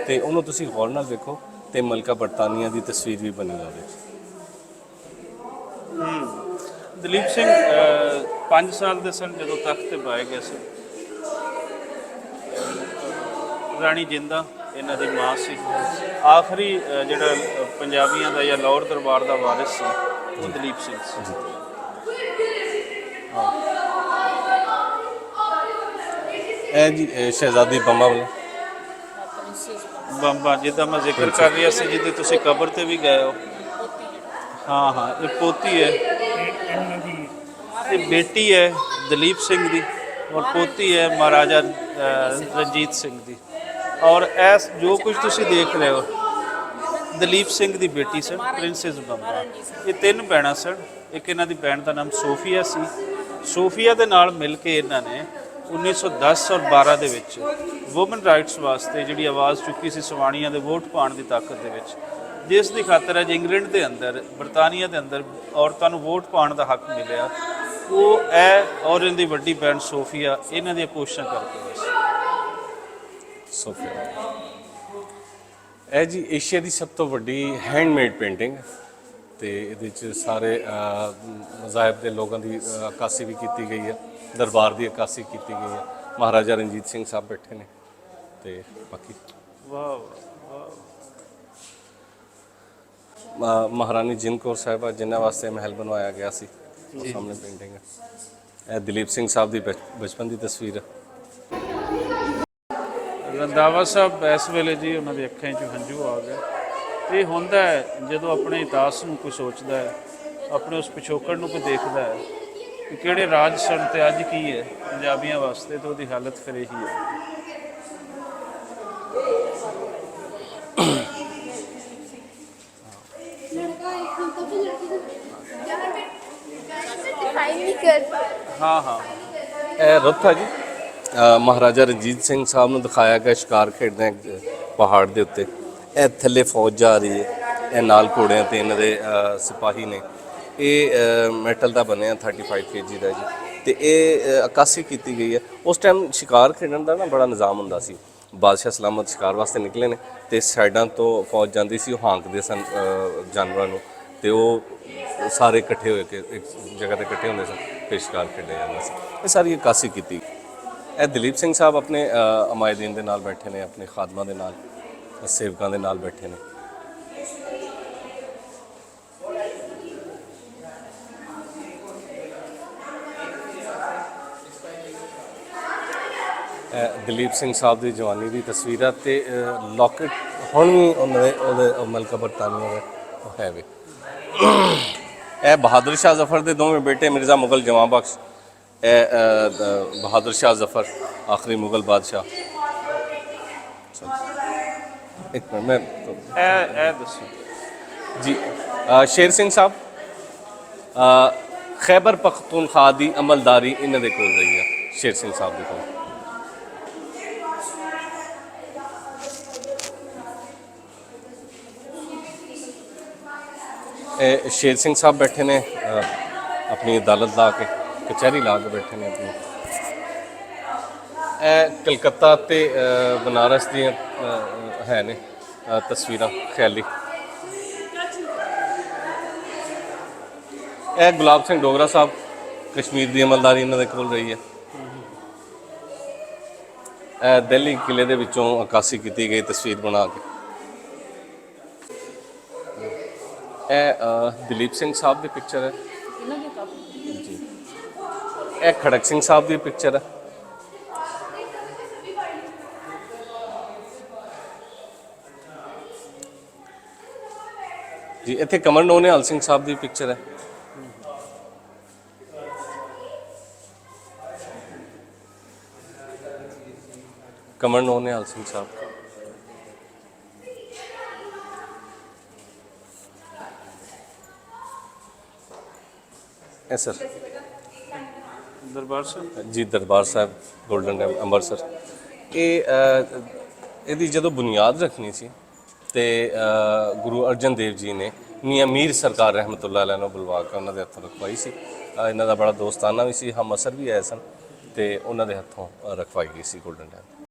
ਤੇ ਉਹਨੂੰ ਤੁਸੀਂ ਗੌਰ ਨਾਲ ਵੇਖੋ ਤੇ ਮਲਕਾ ਬਰਤਾਨੀਆ ਦੀ ਤਸਵੀਰ ਵੀ ਬਣੀ ਉਹਦੇ ਵਿੱਚ। ਦਲੀਪ ਸਿੰਘ 5 ਸਾਲ ਦੇ ਸਨ ਜਦੋਂ ਤਖਤ ਤੇ ਪਾਏ ਗਏ ਸੀ। ਰਾਣੀ ਜਿੰਦਾ ਇਹਨਾਂ ਦੀ ਮਾਂ ਸੀ। ਆਖਰੀ ਜਿਹੜਾ ਪੰਜਾਬੀਆਂ ਦਾ ਜਾਂ ਲਾਹੌਰ ਦਰਬਾਰ ਦਾ ਵਾਰਿਸ ਸੀ ਉਹ ਦਲੀਪ ਸਿੰਘ ਸੀ। ਇਹ ਜੀ ਸ਼ਹਿਜ਼ਾਦੀ ਬੰਬਾ ਵਾਲਾ ਬੰਬਾ, ਜਿੱਦਾਂ ਮੈਂ ਜ਼ਿਕਰ ਕਰ ਰਿਹਾ ਸੀ, ਜਿਹਦੀ ਤੁਸੀਂ ਕਬਰ ਤੇ ਵੀ ਗਏ ਹੋ। ਹਾਂ ਹਾਂ, ਇਹ ਪੋਤੀ ਹੈ, ਇਹ ਬੇਟੀ ਹੈ ਦਲੀਪ ਸਿੰਘ ਦੀ, ਔਰ ਪੋਤੀ ਹੈ ਮਹਾਰਾਜਾ ਰਣਜੀਤ ਸਿੰਘ ਦੀ। ਔਰ ਐਸ ਜੋ ਕੁਝ ਤੁਸੀਂ ਦੇਖ ਰਹੇ ਹੋ, ਦਲੀਪ ਸਿੰਘ ਦੀ ਬੇਟੀ ਸਨ ਪ੍ਰਿੰਸੈਸ ਬੰਬਾ। ਇਹ 3 ਭੈਣਾਂ ਸਨ। ਇੱਕ ਇਹਨਾਂ ਦੀ ਭੈਣ ਦਾ ਨਾਮ ਸੋਫੀਆ ਸੀ। ਸੋਫੀਆ ਦੇ ਨਾਲ ਮਿਲ ਕੇ ਇਹਨਾਂ ਨੇ 1910 ਔਰ 12 ਦੇ ਵਿੱਚ ਵੂਮਨ ਰਾਈਟਸ ਵਾਸਤੇ ਜਿਹੜੀ ਆਵਾਜ਼ ਚੁੱਕੀ ਸੀ ਸਵਾਣੀਆਂ ਦੇ ਵੋਟ ਪਾਉਣ ਦੀ ਤਾਕਤ ਦੇ ਵਿੱਚ, ਜਿਸ ਦੀ ਖਾਤਰ ਅੱਜ ਇੰਗਲੈਂਡ ਦੇ ਅੰਦਰ, ਬਰਤਾਨੀਆ ਦੇ ਅੰਦਰ ਔਰਤਾਂ ਨੂੰ ਵੋਟ ਪਾਉਣ ਦਾ ਹੱਕ ਮਿਲਿਆ। ਉਹ ਇਹ ਔਰ ਇਹਦੀ ਵੱਡੀ ਭੈਣ ਸੋਫੀਆ ਇਹਨਾਂ ਦੀਆਂ ਕੋਸ਼ਿਸ਼ਾਂ ਕਰਦੇ ਹੋਏ ਸੀ। ਸੋਫੀਆ। ਇਹ ਜੀ ਏਸ਼ੀਆ ਦੀ ਸਭ ਤੋਂ ਵੱਡੀ ਹੈਂਡਮੇਡ ਪੇਂਟਿੰਗ ਤੇ ਇਹਦੇ 'ਚ ਸਾਰੇ ਮਜ਼ਾਹਬ ਦੇ ਲੋਕਾਂ ਦੀ ਅਕਾਸੀ ਵੀ ਕੀਤੀ ਗਈ ਹੈ, ਦਰਬਾਰ ਦੀ ਅਕਾਸੀ ਕੀਤੀ ਗਈ ਹੈ। ਮਹਾਰਾਜਾ ਰਣਜੀਤ ਸਿੰਘ ਸਾਹਿਬ ਬੈਠੇ ਨੇ ਤੇ ਬਾਕੀ ਵਾਹ ਮਹਾਰਾਣੀ ਜਿੰਦ ਕੌਰ ਸਾਹਿਬਾ ਜਿਨ੍ਹਾਂ ਵਾਸਤੇ ਮਹਿਲ ਬਣਵਾਇਆ ਗਿਆ ਸੀ, ਉਹ ਸਾਹਮਣੇ ਪੇਂਟਿੰਗ ਹੈ। ਇਹ ਦਲੀਪ ਸਿੰਘ ਸਾਹਿਬ ਦੀ ਬਚਪਨ ਦੀ ਤਸਵੀਰ ਹੈ। ਰੰਧਾਵਾ ਸਾਹਿਬ ਇਸ ਵੇਲੇ ਜੀ ਉਹਨਾਂ ਦੀ ਅੱਖਾਂ 'ਚ ਹੰਝੂ ਆ ਗਏ। ਇਹ ਹੁੰਦਾ ਹੈ ਜਦੋਂ ਆਪਣੇ ਇਤਿਹਾਸ ਨੂੰ ਕੋਈ ਸੋਚਦਾ ਹੈ, ਆਪਣੇ ਉਸ ਪਿਛੋਕੜ ਨੂੰ ਕੋਈ ਦੇਖਦਾ ਹੈ ਕਿ ਕਿਹੜੇ ਰਾਜ ਸਨ ਤੇ ਅੱਜ ਕੀ ਹੈ ਪੰਜਾਬੀਆਂ ਵਾਸਤੇ, ਤਾਂ ਉਹਦੀ ਹਾਲਤ ਫਿਰ ਇਹੀ ਹੈ। ਹਾਂ ਹਾਂ, ਇਹ ਰੁੱਤ ਹੈ ਜੀ ਮਹਾਰਾਜਾ ਰਣਜੀਤ ਸਿੰਘ ਸਾਹਿਬ ਨੂੰ ਦਿਖਾਇਆ ਗਿਆ ਸ਼ਿਕਾਰ ਖੇਡਦੇ ਪਹਾੜ ਦੇ ਉੱਤੇ। ਇਹ ਥੱਲੇ ਫੌਜ ਜਾ ਰਹੀ ਹੈ, ਇਹ ਨਾਲ ਘੋੜਿਆਂ ਤੇ ਇਹਨਾਂ ਦੇ ਸਿਪਾਹੀ ਨੇ। ਇਹ ਮੈਟਲ ਦਾ ਬਣਿਆ 35 kg ਦਾ ਜੀ, ਤੇ ਇਹ ਅਕਾਸੀ ਕੀਤੀ ਗਈ ਹੈ। ਉਸ ਟਾਈਮ ਸ਼ਿਕਾਰ ਖੇਡਣ ਦਾ ਨਾ ਬੜਾ ਨਿਜ਼ਾਮ ਹੁੰਦਾ ਸੀ। ਬਾਦਸ਼ਾਹ ਸਲਾਮਤ ਸ਼ਿਕਾਰ ਵਾਸਤੇ ਨਿਕਲੇ ਨੇ ਤੇ ਸਾਈਡਾਂ ਤੋਂ ਫੌਜ ਜਾਂਦੀ ਸੀ, ਉਹ ਹਾਂਕਦੇ ਸਨ ਜਾਨਵਰਾਂ ਨੂੰ, ਤੇ ਉਹ ਸਾਰੇ ਇਕੱਠੇ ਹੋਏ ਕੇ ਇੱਕ ਜਗ੍ਹਾ ਤੇ ਇਕੱਠੇ ਹੁੰਦੇ ਸਨ, ਫਿਰ ਸ਼ਿਕਾਰ ਖੇਡਿਆ ਜਾਂਦਾ ਸੀ। ਇਹ ਸਾਰੀ ਅਕਾਸੀ ਕੀਤੀ। ਇਹ ਦਲੀਪ ਸਿੰਘ ਸਾਹਿਬ ਆਪਣੇ ਅਮਾਇਦੀਨ ਦੇ ਨਾਲ ਬੈਠੇ ਨੇ, ਆਪਣੇ ਖਾਦਮਾਂ ਦੇ ਨਾਲ, ਸੇਵਕਾਂ ਦੇ ਨਾਲ ਬੈਠੇ ਨੇ। ਦਲੀਪ ਸਿੰਘ ਸਾਹਿਬ ਦੀ ਜਵਾਨੀ ਦੀ ਤਸਵੀਰ ਹੈ ਤੇ ਲੋਕਟ ਹੁਣ ਵੀ ਉਹਦੇ ਮਲਕਾ ਬਰਤਾਨੀਆ ਦਾ ਉਹ ਹੈ ਵੇ। ਇਹ ਬਹਾਦਰ ਸ਼ਾਹ ਜ਼ਫਰ ਦੇ ਦੋਵੇਂ ਬੇਟੇ ਮਿਰਜ਼ਾ ਮੁਗਲ ਜਵਾਂ ਬਖਸ਼, ਇਹ ਬਹਾਦਰ ਸ਼ਾਹ ਜ਼ਫਰ ਆਖਰੀ ਮੁਗਲ ਬਾਦਸ਼ਾਹ। ਇੱਕ ਮਿੰਟ ਮੈਂ ਇਹ ਦੱਸੋ ਜੀ। ਸ਼ੇਰ ਸਿੰਘ ਸਾਹਿਬ ਖੈਬਰ ਪਖਤੂਨਖਵਾ ਦੀ ਅਮਲਦਾਰੀ ਇਹਨਾਂ ਦੇ ਕੋਲ ਰਹੀ ਹੈ, ਸ਼ੇਰ ਸਿੰਘ ਸਾਹਿਬ ਦੇ ਕੋਲ। ਇਹ ਸ਼ੇਰ ਸਿੰਘ ਸਾਹਿਬ ਬੈਠੇ ਨੇ ਆਪਣੀ ਅਦਾਲਤ ਲਾ ਕੇ, ਕਚਹਿਰੀ ਲਾ ਕੇ ਬੈਠੇ ਨੇ ਆਪਣੀ। ਇਹ ਕਲਕੱਤਾ ਤੇ ਬਨਾਰਸ ਦੀਆਂ ਹੈ ਨੇ ਤਸਵੀਰਾਂ ਖਿਆਲੀ। ਇਹ ਗੁਲਾਬ ਸਿੰਘ ਡੋਗਰਾ ਸਾਹਿਬ, ਕਸ਼ਮੀਰ ਦੀ ਅਮਲਦਾਰੀ ਇਹਨਾਂ ਦੇ ਕੋਲ ਰਹੀ ਹੈ। ਇਹ ਦਿੱਲੀ ਕਿਲੇ ਦੇ ਵਿੱਚੋਂ ਅਕਾਸੀ ਕੀਤੀ ਗਈ ਤਸਵੀਰ ਬਣਾ ਕੇ। ਇਹ ਦਲੀਪ ਸਿੰਘ ਸਾਹਿਬ ਦੀ ਪਿਕਚਰ ਹੈ ਜੀ। ਇਹ ਖੜਕ ਸਿੰਘ ਸਾਹਿਬ ਦੀ ਪਿਕਚਰ ਹੈ। ਜੀ ਇੱਥੇ ਕਮਰ ਨੋਨਿਹਾਲ ਸਿੰਘ ਸਾਹਿਬ ਦੀ ਪਿਕਚਰ ਹੈ। ਕਮਰਨੋ ਨਿਹਾਲ ਸਿੰਘ ਸਾਹਿਬ। ਇਹ sir Darbar Sahib ji Darbar Sahib golden temple Amritsar. ਇਹ ਇਹਦੀ ਜਦੋਂ ਬੁਨਿਆਦ ਰੱਖਣੀ ਸੀ ਤੇ ਗੁਰੂ ਅਰਜਨ ਦੇਵ ਜੀ ਨੇ ਮੀਆਂ ਮੀਰ ਸਰਕਾਰ ਰਹਿਮਤੁल्लाह ਅਲੈਹ ਨੂੰ ਬੁਲਵਾ ਕੇ ਉਹਨਾਂ ਦੇ ਹੱਥੋਂ ਰਖਵਾਈ ਸੀ। ਇਹਨਾਂ ਦਾ ਬੜਾ ਦੋਸਤਾਨਾ ਵੀ ਸੀ, ਹਮ ਅਸਰ ਵੀ ਆਏ ਸਨ ਤੇ ਉਹਨਾਂ ਦੇ ਹੱਥੋਂ ਰਖਵਾਈ ਗਈ ਸੀ ਗੋਲਡਨ ਟੈਂਪਲ।